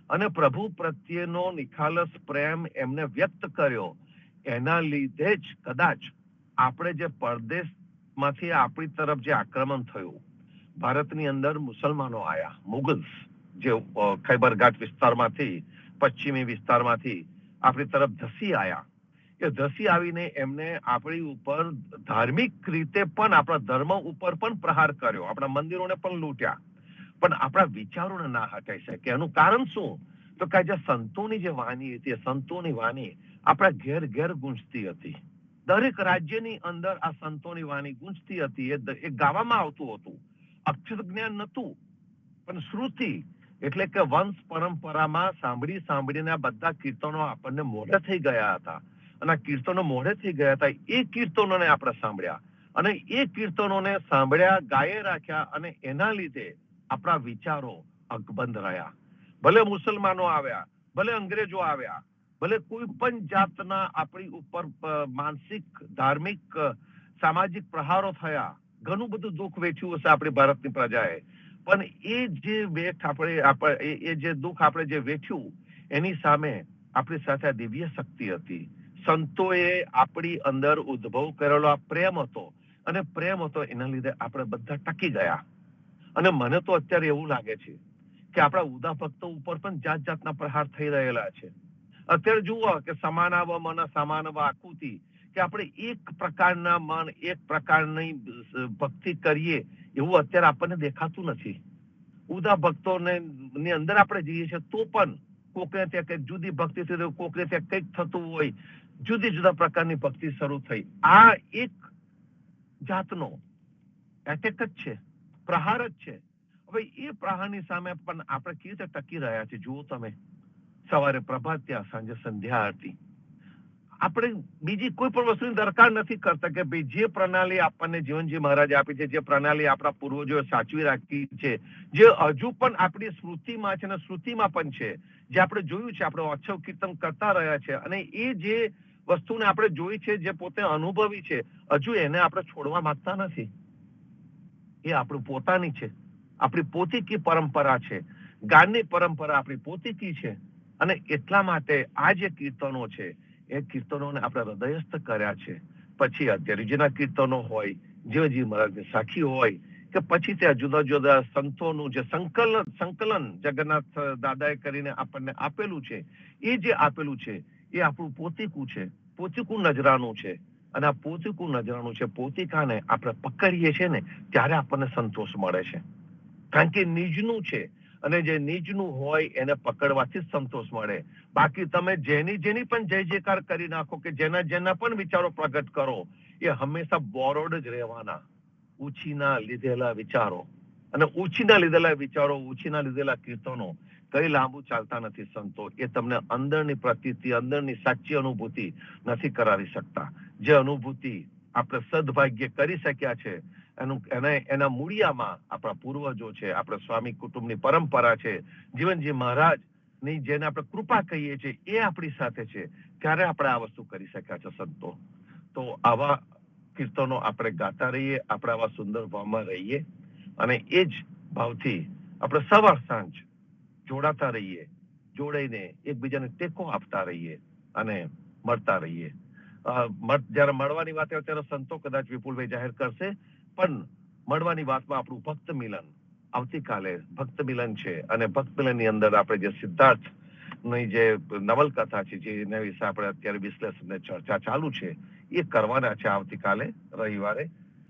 અને પ્રભુ પ્રત્યેનો નિખાલસ પ્રેમ એમને વ્યક્ત કર્યો, એના લીધે જ કદાચ આપણે જે પરદેશમાંથી આપણી તરફ જે આક્રમણ થયું, ભારતની અંદર મુસલમાનો આયા, મુગલ્સ, જે ખૈબર ઘાટ વિસ્તારમાંથી, પશ્ચિમી વિસ્તારમાંથી આપણી તરફ ધસી આયા. એ ધસી આવીને એમને આપણી ઉપર ધાર્મિક રીતે પણ, આપણા ધર્મ ઉપર પણ પ્રહાર કર્યો, આપણા મંદિરોને પણ લૂંટ્યા, પણ આપણા વિચારોને ના હટાઈ શકે. એનું કારણ શું? તો કે જે સંતોની જે વાણી હતી, સંતોની વાણી આપણા ઘેર ગુંજતી હતી. દરેક રાજ્યની અંદર આ સંતોની વાણી ગુંજતી હતી. એ ગાવામાં આવતું હતું. અક્ષર જ્ઞાન નહોતું, પણ શ્રુતિ, એટલે કે વંશ પરંપરામાં સાંભળીને આ બધા કીર્તનો આપણને મોઢે થઈ ગયા હતા. અને આ કીર્તનો મોઢે થઈ ગયા હતા, એ કીર્તનોને આપણે સાંભળ્યા, અને એ કીર્તનોને સાંભળ્યા, ગાયે રાખ્યા, અને એના લીધે આપણા વિચારો અકબંધ રહ્યા. ભલે મુસલમાનો આવ્યા, ભલે અંગ્રેજો આવ્યા, ભલે કોઈ પણ જાતના આપણી ઉપર માનસિક, ધાર્મિક, સામાજિક પ્રહારો થયા, ઘણું બધું દુઃખ વેઠ્યું હશે આપણી ભારતની પ્રજાએ, પણ એ જે વેઠ એ જે દુઃખ આપણે જે વેઠ્યું, એની સામે આપણી સાથે આ દિવ્ય શક્તિ હતી. સંતોએ આપણી અંદર ઉદ્ભવ કરેલો આ પ્રેમ હતો, અને પ્રેમ હતો, એના લીધે આપણે બધા ટકી ગયા. અને મને તો અત્યારે એવું લાગે છે કે આપણા ઉદા ભક્તો ઉપર પણ જાત જાતના પ્રહાર થઈ રહેલા છે. અત્યારે જુઓ કે સમાનાવ મન સમાનવ આકૃતિ, કે આપણે એક પ્રકારના મન, એક પ્રકારની ભક્તિ કરીએ એવું અત્યારે આપણને દેખાતું નથી. ઉદા ભક્તોને ની અંદર આપણે જઈએ છીએ તો પણ કોકને ત્યાં કંઈક જુદી ભક્તિ થઈ, કોકને ત્યાં કંઈક થતું હોય, જુદી જુદા પ્રકારની ભક્તિ શરૂ થઈ. આ એક જાતનો એટેક જ છે, પ્રહાર જ છે. હવે એ પ્રહારની સામે પણ આપણે કેવી રીતે ટકી રહ્યા છે જુઓ તમે. સવારે પ્રભાત ત્યાં, સાંજે સંધ્યા આરતી. આપણે બીજી કોઈ પણ વસ્તુની દરકાર નથી કરતા કે ભાઈ જે પ્રણાલી આપણને જીવનજી મહારાજ આપી છે, જે પ્રણાલી આપણા પૂર્વજોએ સાચવી રાખી છે, જે હજુ પણ આપણી સ્મૃતિમાં છે અને શ્રુતિમાં પણ છે, જે આપણે જોયું છે, આપણે ઓછવ કીર્તન કરતા રહ્યા છે, અને એ જે વસ્તુને આપણે જોઈ છે, જે પોતે અનુભવી છે, હજુ એને આપણે છોડવા માંગતા નથી. એ આપણી પોતાની છે, આપણી પોતીકી પરંપરા છે, ગાનની પરંપરા આપણી પોતીકી છે. અને એટલા માટે આ જે કીર્તનો છે એ કીર્તનોને આપણે હૃદયસ્થ કર્યા છે. પછી અત્યારેજીના કીર્તનો હોય, જીવજી મહારાજની સાખી હોય, કે પછી ત્યાં જુદા જુદા સંતોનું જે સંકલન જગન્નાથ દાદાએ કરીને આપણને આપેલું છે, એ જે આપેલું છે એ આપણું પોતીકું છે, પોતીકું નજરાનું છે. અને આ પોતીકું નજરાનું છે, પોતિકાને આપણે પકડીએ છીએ ને ત્યારે આપણને સંતોષ મળે છે, કારણ કે નિજનું છે. અને જે નીચનું હોય એને પકડવાથી જ સંતોષ મળે. બાકી તમે જેની પણ જય જયકાર કરી નાખો, કે જેના પણ વિચારો પ્રગટ કરો, એ હંમેશા બોરોડ જ રહેવાના. ઉછીના લીધેલા વિચારો, અને ઉછીના લીધેલા વિચારો, ઉછીના લીધેલા કીર્તનો કઈ લાંબુ ચાલતા નથી સંતો. એ તમને અંદરની પ્રતીતિ, અંદરની સાચી અનુભૂતિ નથી કરાવી શકતા. જે અનુભૂતિ આપણે સદભાગ્ય કરી શક્યા છે, એના મૂળિયામાં આપણા પૂર્વજો છે, આપણે સ્વામી કુટુંબની પરંપરા છે, જીવનજી મહારાજ ની જેને આપણે કૃપા કહીએ છીએ, એ આપણી સાથે છે, ત્યારે આપણે આ વસ્તુ કરી શક્યા છે સંતો. તો આવા કીર્તનો આપણે ગાતા રહીએ, આપણે આવા સુંદર ભાવમાં રહીએ, અને એ જ ભાવથી આપણે સવાર સાંજ જોડાતા રહીએ, જોડાઈને એકબીજાને ટેકો આપતા રહીએ અને મળતા રહીએ. જયારે મળવાની વાત આવે ત્યારે સંતો કદાચ વિપુલભાઈ જાહેર કરશે, પણ મળવાની વાતમાં આપણું ભક્ત મિલન આવતીકાલે ભક્ત મિલન છે. અને ભક્ત મિલન ની અંદર આપણે જે સિદ્ધાર્થ ની જે નવલકથા છે, જેના વિશે આપણે અત્યારે વિશ્લેષણ ચર્ચા ચાલુ છે, એ કરવાના છે આવતીકાલે રવિવારે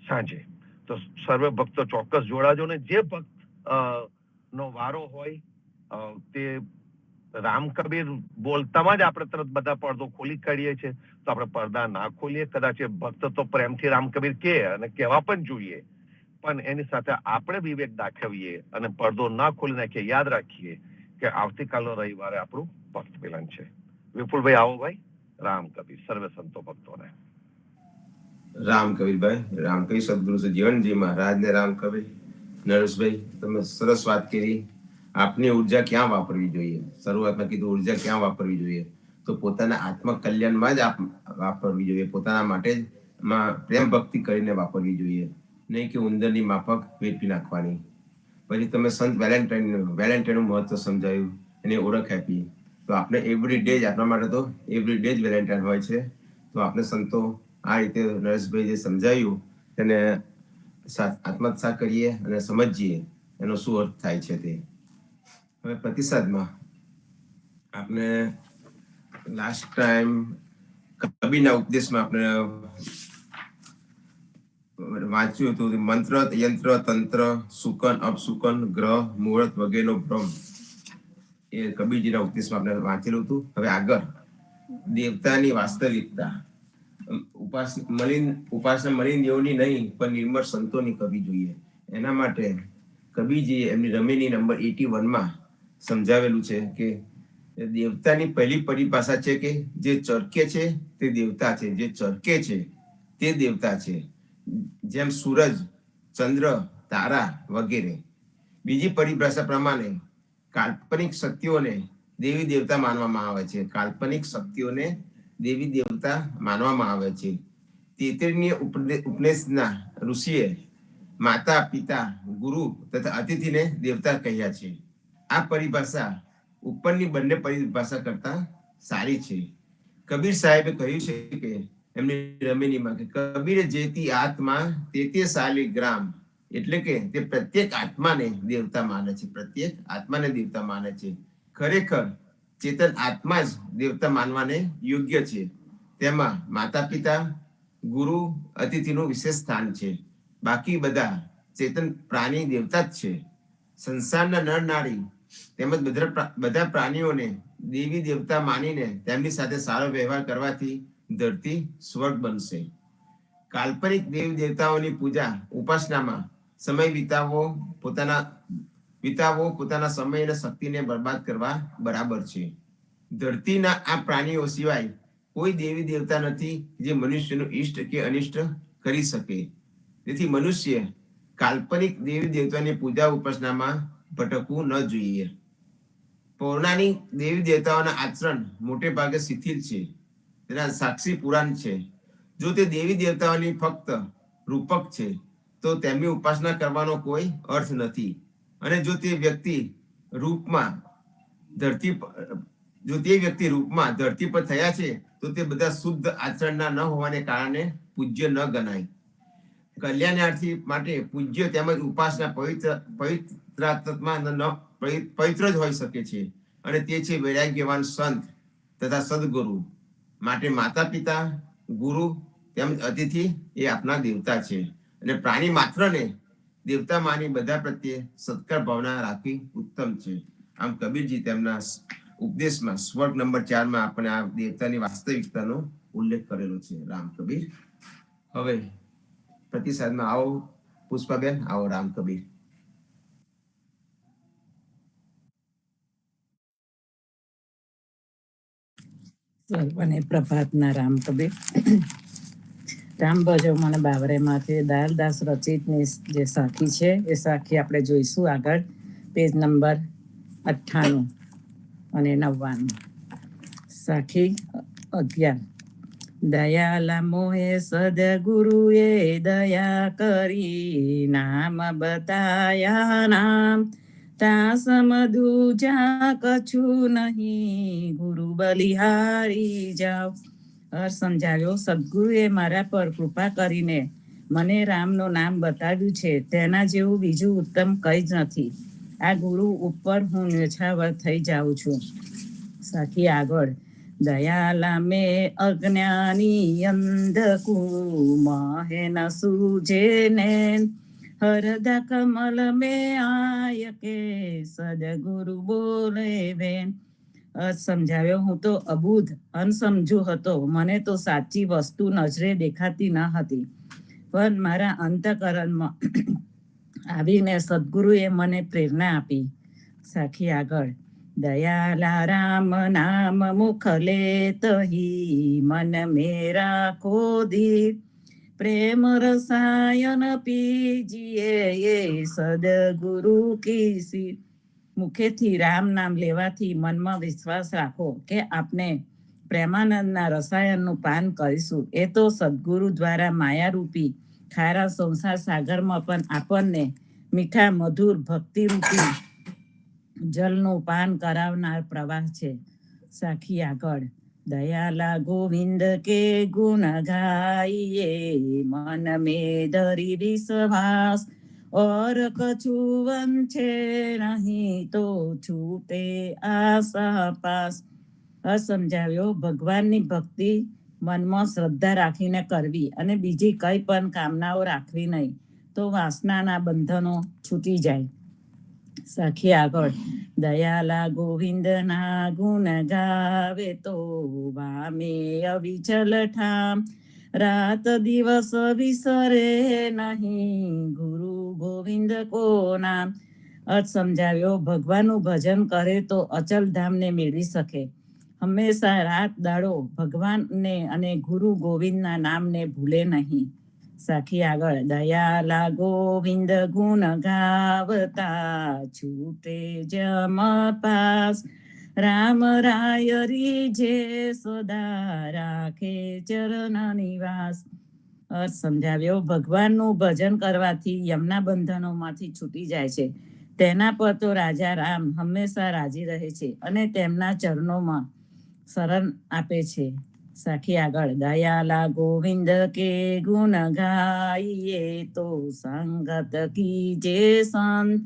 સાંજે. તો સર્વે ભક્તો ચોક્કસ જોડાજો. ને જે ભક્ત નો વારો હોય તે રામ કબીર બોલતામાં જ આપણે તરત બધા પડદો ખોલી કાઢીએ છીએ, તો આપણે પડદા ના ખોલીએ. કદાચ એ ભક્ત તો પ્રેમથી રામ કબીર કહે અને કહેવા પણ જોઈએ, પણ એની સાથે આપણે વિવેક દાખવીએ અને પડદો ના ખોલી નાખીએ. યાદ રાખીએ કે આવતીકાલનો રવિવારે આપણું ભક્ત મિલન છે. વિપુલભાઈ આવો ભાઈ. રામ કબીર સર્વે સંતો ભક્તોને. રામ કબીરભાઈ, રામ કબીર સદગુરુ શ્રી જીવનજી મહારાજ ને રામ કબીર. નરેશભાઈ, તમે સરસ વાત કરી. આપની ઉર્જા ક્યાં વાપરવી જોઈએ? શરૂઆતમાં કીધું ઉર્જા ક્યાં વાપરવી જોઈએ, તો પોતાના આત્મકલ્યાણમાં જ વાપરવી જોઈએ. પોતાના માટે જ પ્રેમ ભક્તિ કરીને વાપરવી જોઈએ, નહીં કે ઉંદરની માફક વેઠી નાખવાની. પછી તમે સંત વેલેન્ટાઇનનું મહત્વ સમજાયું, એની ઓળખ આપી. તો આપણે એવરી ડે જ આપણા માટે તો એવરી ડે જ વેલેન્ટાઇન હોય છે. તો આપણે સંતો આ રીતે નરેશભાઈ જે સમજાવ્યું તેને આત્મસાત કરીએ અને સમજીએ એનો શું અર્થ થાય છે તે. હવે પ્રતિસાદમાં આપણે લાસ્ટ ટાઈમ કબીરના ઉપદેશમાં આપણે વાંચ્યું હતું મંત્ર, યંત્ર, તંત્ર, સુકન, અપસુકન, ગ્રહ, મુહૂર્ત વગેરેનો ભ્રમ. એ કબીરજીના ઉપદેશમાં આપણે વાંચેલું હતું. હવે આગળ દેવતાની વાસ્તવિકતા. ઉપાસના મલિન દેવની નહીં, પણ નિર્મળ સંતોની કરવી જોઈએ. એના માટે કબીરજીએ એમની રમેની નંબર 81માં સમજાવેલું છે કે દેવતાની પહેલી પરિભાષા છે કે જે ચરકે છે તે દેવતા છે, જે ચરકે છે તે દેવતા છે, જેમ સૂરજ, ચંદ્ર, તારા વગેરે. બીજી પરિભાષા પ્રમાણે કાલ્પનિક શક્તિઓને દેવી દેવતા માનવામાં આવે છે. કાલ્પનિક શક્તિઓને દેવી દેવતા માનવામાં આવે છે. તેતરીની ઉપનિષદના ઋષિએ માતા, પિતા, ગુરુ તથા અતિથિને દેવતા કહ્યા છે. આ પરિભાષા ઉપરની બંને પરિભાષા કરતા સારી છે. કબીર સાહેબે કહ્યું છે કે એમની રમેણીમાં કે કબીર જેતી આત્મા તે શાલિગ્રામ, એટલે કે તે પ્રત્યેક આત્માને દેવતા માને છે, પ્રત્યેક આત્માને દેવતા માને છે. ખરેખર ચેતન આત્મા જ દેવતા માનવાને યોગ્ય છે. તેમાં માતા પિતા, ગુરુ, અતિથિનું વિશેષ સ્થાન છે. બાકી બધા ચેતન પ્રાણી દેવતા જ છે. સંસારના નર નારી તેમજ બધા પ્રાણીઓને દેવી દેવતા માનીને તેમની સાથે સારો વ્યવહાર કરવાથી ધરતી સ્વર્ગ બનશે. કાલ્પનિક દેવી દેવતાઓની પૂજા ઉપાસનામાં સમય વિતાવવો પોતાના સમય અને શક્તિને બરબાદ કરવા બરાબર છે. ધરતીના આ પ્રાણીઓ સિવાય કોઈ દેવી દેવતા નથી જે મનુષ્યનું ઇષ્ટ કે અનિષ્ટ કરી શકે. તેથી મનુષ્ય કાલ્પનિક દેવી દેવતાની પૂજા ઉપાસનામાં ભટકવું ન જોઈએ. પૌરાણિક દેવી દેવતાઓના આચરણ મોટે ભાગે શિથિલ છે. તેના સાક્ષી પુરાણ છે. જો તે દેવી દેવતાઓની ફક્ત રૂપક છે તો તેમની ઉપાસના કરવાનો કોઈ અર્થ નથી. અને જો તે વ્યક્તિ રૂપમાં ધરતી પર થયા છે તો તે બધા શુદ્ધ આચરણના ન હોવાને કારણે પૂજ્ય ન ગણાય. કલ્યાણાર્થી માટે પૂજ્ય તેમજ ઉપાસના પવિત્ર જ હોઈ શકે છે. અને તે છે વૈરાગ્યવાન સંત તથા સદગુરુ. માટે માતા પિતા, ગુરુ તેમજ અતિથિ એ આપના દેવતા છે. અને પ્રાણી માત્રને દેવતા માની બધા પ્રત્યે સત્કાર ભાવના રાખવી ઉત્તમ છે. આમ કબીરજી તેમના ઉપદેશમાં સ્વર્ગ નંબર 4 માં આપણે આ દેવતાની વાસ્તવિકતાનો ઉલ્લેખ કરેલો છે. રામ કબીર. હવે પ્રતિસાદમાં આવો પુષ્પાબેન, આવો રામ કબીર. સર્વને પ્રભાતના રામ કબીર. રામ ભજો મને બાવરેમાંથી દાલદાસ રચિતની જે સાખી છે એ સાખી આપણે જોઈશું આગળ પેજ નંબર 98 અને 99. સાખી 11. દયાલા મોહે સદગુરુએ દયા કરી, નામ બતાયા નામ તા સમદુજા કછું નહીં, ગુરુ બલિહારી જાઓ. અર્થ સમજાવ્યો. સદગુરુએ મારા પર કૃપા કરીને મને રામનું નામ બતાવ્યું છે, તેના જેવું બીજું ઉત્તમ કંઈ જ નથી. આ ગુરુ ઉપર હું ન્યોછાવર થઈ જાઉં છું. સાખી આગળ. દયાલા મેં અજ્ઞાની અંધકુ, મહે ન સૂજે નૈન, હરદા કમલ મેં આય કે, સદગુરુ બોલે બેન. સમજાવ્યો. હું તો અબુધ અનસમજુ હતો. મને તો સાચી વસ્તુ નજરે દેખાતી ન હતી, પણ મારા અંતઃકરણમાં આવીને સદગુરુએ મને પ્રેરણા આપી. સાખી આગળ. દયાલા રામ નામ મુખલે તહી, મન મેરા ખોદી, પ્રેમ રસાયન પીજીએ એ સદગુરુ કી. મુખેથી રામ નામ લેવાથી મનમાં વિશ્વાસ રાખો કે આપણે પ્રેમાનંદના રસાયણનું પાન કરીશું. એ તો સદગુરુ દ્વારા માયારૂપી ખારા સંસાર સાગરમાં પણ આપણને મીઠા મધુર ભક્તિરૂપી જલનું પાન કરાવનાર પ્રવાહ છે. સાખી આગળ. દયાલા ગોવિંદ કે ગુણ ગાઈએ, મન में धरी विश्वास, और कछुवन छे नहीं तो छूटे आशा पास. સમજાવ્યો. ભગવાનની ભક્તિ મનમાં શ્રદ્ધા રાખીને કરવી અને બીજી કઈ પણ કામનાઓ રાખવી નહીં, તો વાસનાના બંધનો છૂટી જાય. સાખી આગળ. દયાલા ગોવિંદના ગુણ ગાવે તો વામે અવિચલ ઠામ, રાત દિવસ વિસરે નહીં, ગુરુ ગોવિંદ કો નામ. અર્થ સમજાવ્યો. ભગવાનનું ભજન કરે તો અચલ ધામને મેળવી શકે. હંમેશા રાત દાડો ભગવાનને અને ગુરુ ગોવિંદના નામને ભૂલે નહીં. સાખી આગળ. દયાલા ગોવિંદ ગુણ ગાવતા, છૂટે જમ પાસ, રામ રાય રીજે સદા, રાખે ચરણ નિવાસ. અર્થ સમજાવ્યો. ભગવાનનું ભજન કરવાથી યમના બંધનોમાંથી છૂટી જાય છે. તેના પર તો રાજા રામ હંમેશા રાજી રહે છે અને તેમના ચરણોમાં શરણ આપે છે. સાખી આગળ દયાલા ગોવિંદ કે ગુણ ગાઈએ તો સંગત કીજે સંત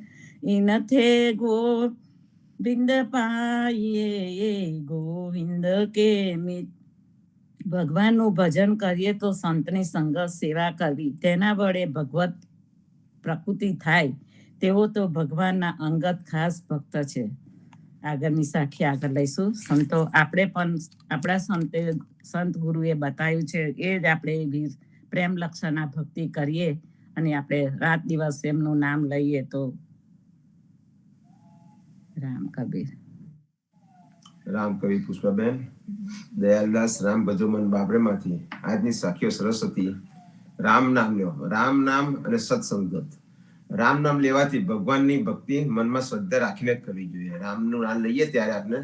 ઇનથે ગોવિંદ પાઈએ ગોવિંદ કે મિત ભગવાનનું ભજન કરીએ તો સંતની સંગત સેવા કરવી તેના વડે ભગવત પ્રકૃતિ થાય તેઓ તો ભગવાનના અંગત ખાસ ભક્ત છે. આગળની સાખી આગળ લઈશું. સંતો આપણે પણ આપણા સંત ગુરુએ બતાવ્યું છે એ જ આપણે પ્રેમ લક્ષણના ભક્તિ કરીએ અને આપણે રાત દિવસ એમનું નામ લઈએ તો રામ કબીર. રામ કવિ પુષ્પાબેન દયાલદાસ રામ ભજો મન બાબરેમાંથી આજની સાખીઓ સરસ હતી. રામ નામ લ્યો, રામ નામ અને સત્સંગત. રામ નામ લેવાથી ભગવાનની ભક્તિ મનમાં શ્રદ્ધા રાખીને જ કરવી જોઈએ. રામનું નામ લઈએ ત્યારે આપણે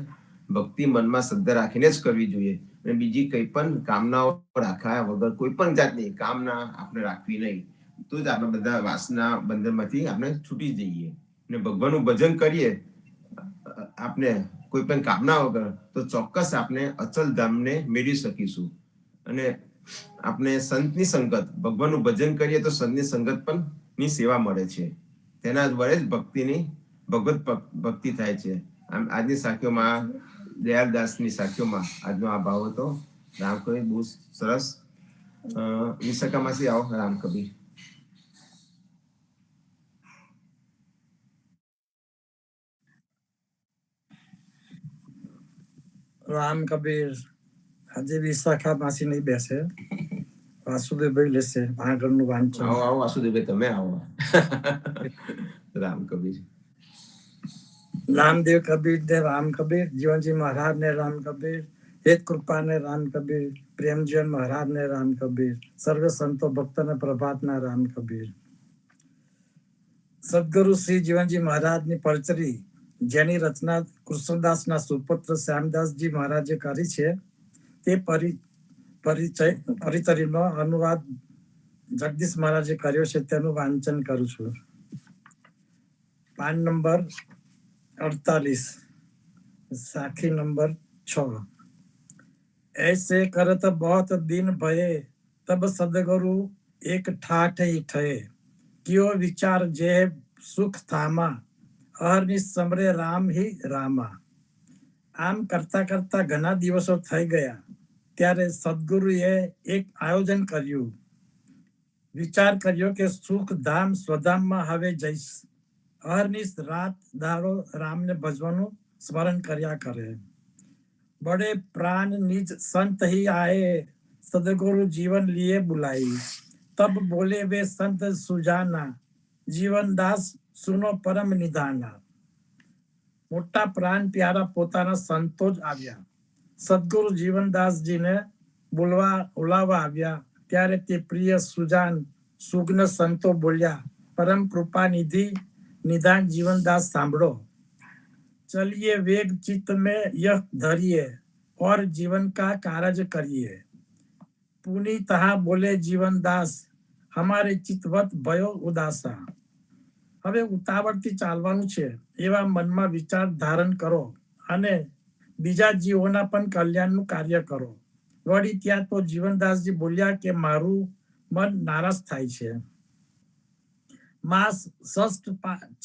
ભક્તિ મનમાં શ્રદ્ધા રાખીને જ કરવી જોઈએ અને બીજી કઈ પણ કામનાઓ રાખ્યા વગર કોઈ પણ જાતની કામના આપણે રાખવી નહીં. તો જ આપણે બધા વાસના બંધનમાંથી આપણે છૂટી જઈએ અને ભગવાનનું ભજન કરીએ આપણે કોઈ પણ કામના વગર તો ચોક્કસ આપણે અચલ ધામને મેળવી શકીશું. અને આપણે સંતની સંગત, ભગવાનનું ભજન કરીએ તો સંતની સંગત પણ ની સેવા મળે છે. તેના વડે જ ભગવત ભક્તિ થાય છે. આજની સાખીઓમાં દયાલદાસની સાખીઓમાં આજનો આ ભાવ હતો. રામ કબીર બહુ સરસ. વિશાખામાંથી આવો રામ કબીર. રામ કબીર આજે વિશાખા માસી નહીં બેસે, વાસુદેવભાઈ લેશે આગળનું વાંચન. આવો વાસુદેવભાઈ, તમે આવો. રામ કબીર. રામદેવ કબીર ને રામ કબીર, જીવનજી મહારાજ ને રામ કબીર, હેત કૃપા ને રામ કબીર, પ્રેમજીવન મહારાજ ને રામ કબીર, સર્વ સંતો ભક્ત ને પ્રભાત ના રામ કબીર. સદગુરુ શ્રી જીવનજી મહારાજ ની પરચરી જેની રચના કૃષ્ણદાસના સુપુત્ર શ્યામદાસજી મહારાજે કરી છે તે પરિચયનો અનુવાદ જગદીશ મહારાજે કર્યો છે. તેનું વાંચન કરું છું. પાન નંબર 48, સાખી નંબર 6. ऐसे करत बहुत दिन भये तब सदगुरु एक ठाठ ही ठये कियो विचार जे सुख थामा અહર્નિશ સમરે રામ હિ રામા. આમ કરતા કરતા ઘણા દિવસો થઈ ગયા ત્યારે સદગુરુએ એક આયોજન કર્યું. વિચાર કર્યો કે સુખ ધામ સ્વધામમાં હવે જઈશ. અહર્નિશ રાત દાડો રામને ભજવાનું સ્મરણ કર્યા કરે. બડે પ્રાણ નિજ સંત ही आए सदगुरु जीवन लिए बुलाई तब बोले वे संत सुजाना जीवन दास સુનો પરમ નિધાના. મોટા પ્રાણ પ્યારા પોતાના સંતો જ આવ્યા. સદગુરુ જીવનદાસજીને બોલાવવા આવ્યા ત્યારે તે પ્રિય સુજાન સુગ્ન સંતો બોલ્યા, પરમ કૃપા નિધિ નિધાન जीवनदास સાંભળો. चलिए वेग चित्त में यह धरिए और जीवन का कारज करिए. पुनि तहा बोले जीवनदास हमारे चित्तवत भयो उदासा. હવે ઉતાવળથી ચાલવાનું છે એવા મનમાં વિચાર ધારણ કરો અને બીજા જીવોના પણ કલ્યાણનું કાર્ય કરો. વળી ત્યાં તો જીવનદાસજી બોલ્યા કે મારું મન નારાજ થાય છે. માસ ષષ્ઠ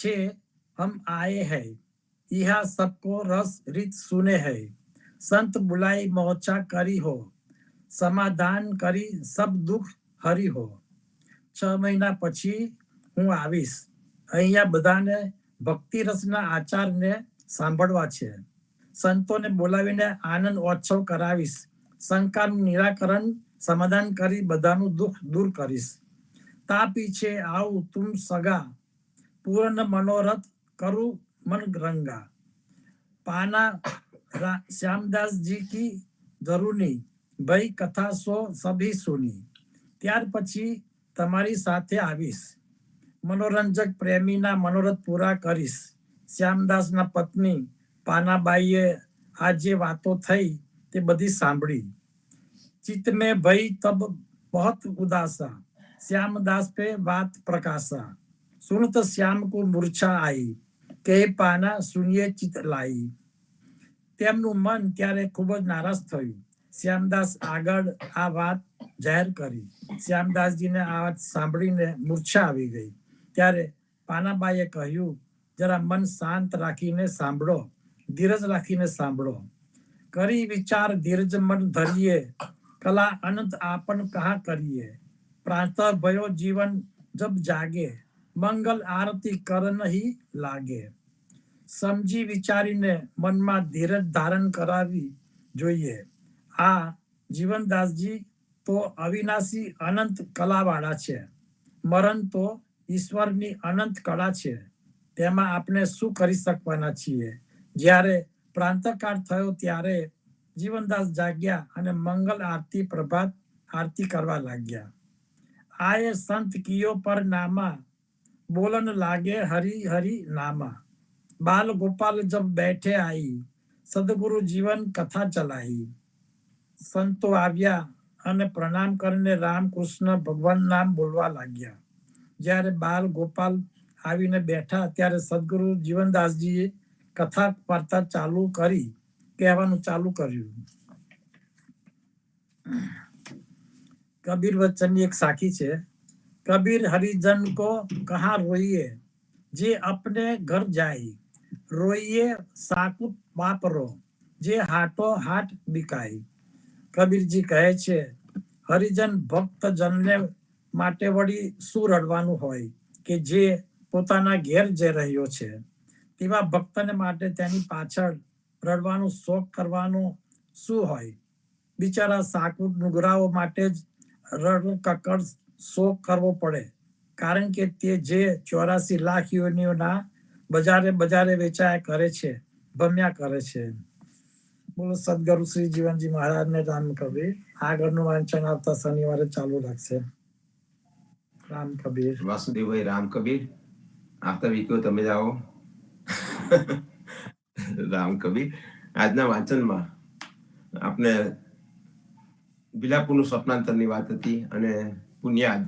છે હમ આए है यहाँ सबको रस રીત સુને है સંત બુલાઈ મોચા કરી હો સમાધાન કરી સબ દુઃખ હરી હો. 6 મહિના પછી હું આવીશ. અહીંયા બધાને ભક્તિ રસના આચારને સાંભળવા છે. સંતોને બોલાવીને આનંદ ઓત્સવ કરાવીશ. શંકાનું નિરાકરણ સમાધાન કરી બધાનું દુઃખ દૂર કરીશ. તા પીછે આવું તુમ સગા પૂર્ણ મનોરથ કરું મન રંગા. પાના શ્યામદાસજી કી ધરુની ભઈ કથા સો સભી સુની. ત્યાર પછી તમારી સાથે આવીશ. મનોરંજક પ્રેમીના મનોરથ પૂરા કરીશ. શ્યામદાસના પત્ની પાનાબાઈએ આ જે વાતો થઈ તે બધી સાંભળી. चित्त में भई तब बहुत उदासा श्यामदास पे बात प्रकाशा. सुनत श्याम को मूर्छा आई કે પાના સુનિએ ચિત લાઈ. તેમનું મન ત્યારે ખૂબ જ નારાજ થયું. શ્યામદાસ આગળ આ વાત જાહેર કરી. શ્યામદાસજીને આ વાત સાંભળીને મૂર્છા આવી ગઈ. ત્યારે પાનાબાઈએ કહ્યું, જરા મન શાંત રાખીને સાંભળો, ધીરજ રાખીને સાંભળો. કરી વિચાર ધીરજ મન ધરીએ, કલા અનંત આપન કહા કરીએ. પ્રાંત ભયો જીવન જબ જાગે, મંગલ આરતી કર નહીં લાગે. સમજી વિચારીને મનમાં ધીરજ ધારણ કરાવી જોઈએ. આ જીવનદાસજી તો અવિનાશી અનંત કલાવાળા છે. મરણ તો ઈશ્વરની અનંત કળા છે. તેમાં આપણે શું કરી શકવાના છીએ? જ્યારે પ્રાંતકાળ થયો ત્યારે જીવનદાસ જાગ્યા અને મંગલ આરતી પ્રભાત આરતી કરવા લાગ્યા. આયે સંત કિયો પર નામા, બોલન લાગે હરી હરી નામા. બાલ ગોપાલ જબ બેઠે આઈ, સદગુરુ જીવન કથા ચલાઈ. સંતો આવ્યા અને પ્રણામ કરીને રામકૃષ્ણ ભગવાન નામ બોલવા લાગ્યા. જ્યારે બાલ ગોપાલ આવીને બેઠા ત્યારે સદગુરુ જીવનદાસજીએ કથા વાર્તા ચાલુ કરી, કહેવાનું ચાલુ કર્યું. કબીર વચનની એક સાખી છે. કબીર હરિજન કો કહા રોઈએ, જે અપને ઘર જાય. રોઈએ સાકુત વાપરો, જે હાટો હાટ બિકાય. કબીરજી કહે છે, હરિજન ભક્ત જનને માટે વળી શું રડવાનું હોય કે જે પોતાના ઘેર જઈ રહ્યો છે. તેવા ભક્તને માટે તેની પાછળ રડવાનું, શોક કરવાનું શું હોય? બિચારા સાકુત નુગરાઓ માટે જ રડ કકડ શોક કરવો પડે, કારણ કે તે જે 84 લાખ યોનિઓના બજારે બજારે વેચાયા કરે છે, ભમ્યા કરે છે. બોલો સદગુરુ શ્રી જીવનજી મહારાજને રામ કબીર. આગળનું વાંચન આવતા શનિવારે ચાલુ રાખશે. રામ કબીર. વાસુદેવભાઈ રામ કબીર. આવતા વીકો તમે જાઓ. રામ કબીર. આજના વાંચનમાં આપણે બિલાપુરનું સ્વપ્નાંતરની વાત હતી અને પુન્યાદ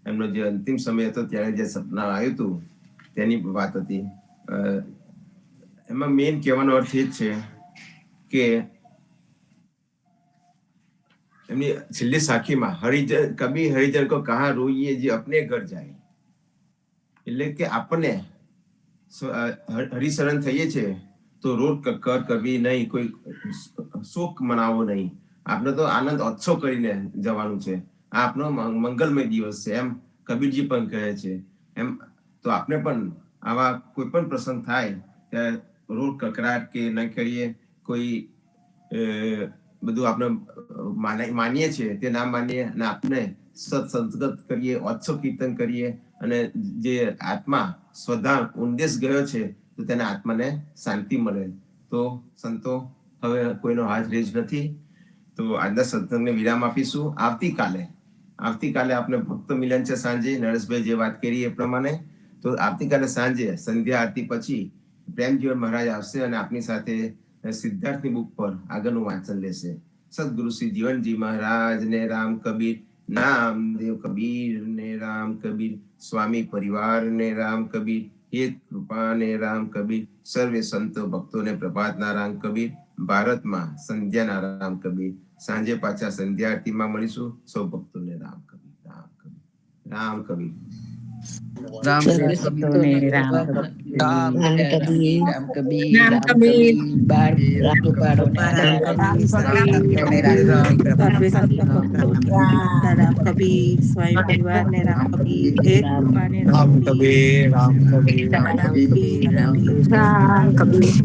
એમનો જે અંતિમ સમય હતો ત્યારે જે સપના આવ્યું હતું તેની વાત હતી. એમાં મેઇન કહેવાનો અર્થ એ જ છે કે એમની છેલ્લી સાખીમાં હરિજન કબીર હરિજન કો કહા રોઈએ, જે અપને ઘર જાય. એટલે કે આપણને હરિશરણ થઈએ છે તો રોડ કકર કરવી નહીં, કોઈ શોક મનાવવો નહીં. આપણે તો આનંદ ઉત્સવ કરીને જવાનું છે. આ આપણો મંગલમય દિવસ છે, એમ કબીરજી પણ કહે છે. એમ તો આપણે પણ આવા કોઈ પણ પ્રસંગ થાય ત્યારે રોડ કકરાટ કે ન કરીએ, કોઈ બધું આપણે માનીએ છીએ તે ના માનીએ અને આપણે સત્સંગત કરીએ, ઉત્સવ કીર્તન કરીએ અને જે આત્મા સ્વધામ ઉદ્દેશ ગયો છે તો તેના આત્માને શાંતિ મળે. તો સંતો હવે કોઈનો હાથ રેજ નથી, તો આજના સત્સંગને વિરામ આપીશું. આવતીકાલે આપણે ભક્ત મિલન છે સાંજે. નરેશભાઈ જે વાત કરી એ પ્રમાણે તો આવતીકાલે સાંજે સંધ્યા આરતી પછી પ્રેમજીવન મહારાજ આવશે અને આપની સાથે સિદ્ધાર્થની બુક પર આગળનું વાંચન લેશે. સદગુરુ શ્રી જીવનજી મહારાજ ને રામ કબીર, નામદેવ કબીર ને રામ કબીર, સ્વામી પરિવાર ને રામ કબીર, હેત કૃપા ને રામ કબીર, સર્વે સંતો ભક્તોને પ્રભાતના રામ કબીર, ભારતમાં સંધ્યાના રામ કબીર. સાંજે પાછા સંધ્યા આરતીમાં મળીશું. સૌ ભક્તોને રામ કબીર, રામ કબીર, રામ કબીર. રામ ભક્તોને રામ કબીર. રામ કબીર બાર પાડો રામ કબીર સ્વામી પરિવાર ને રામ કબીર એક કૃપાને રામ કબીર, રામ કબીર, રામ કબીર, રામ કબીર, રામ કબીર. રામ કબીર.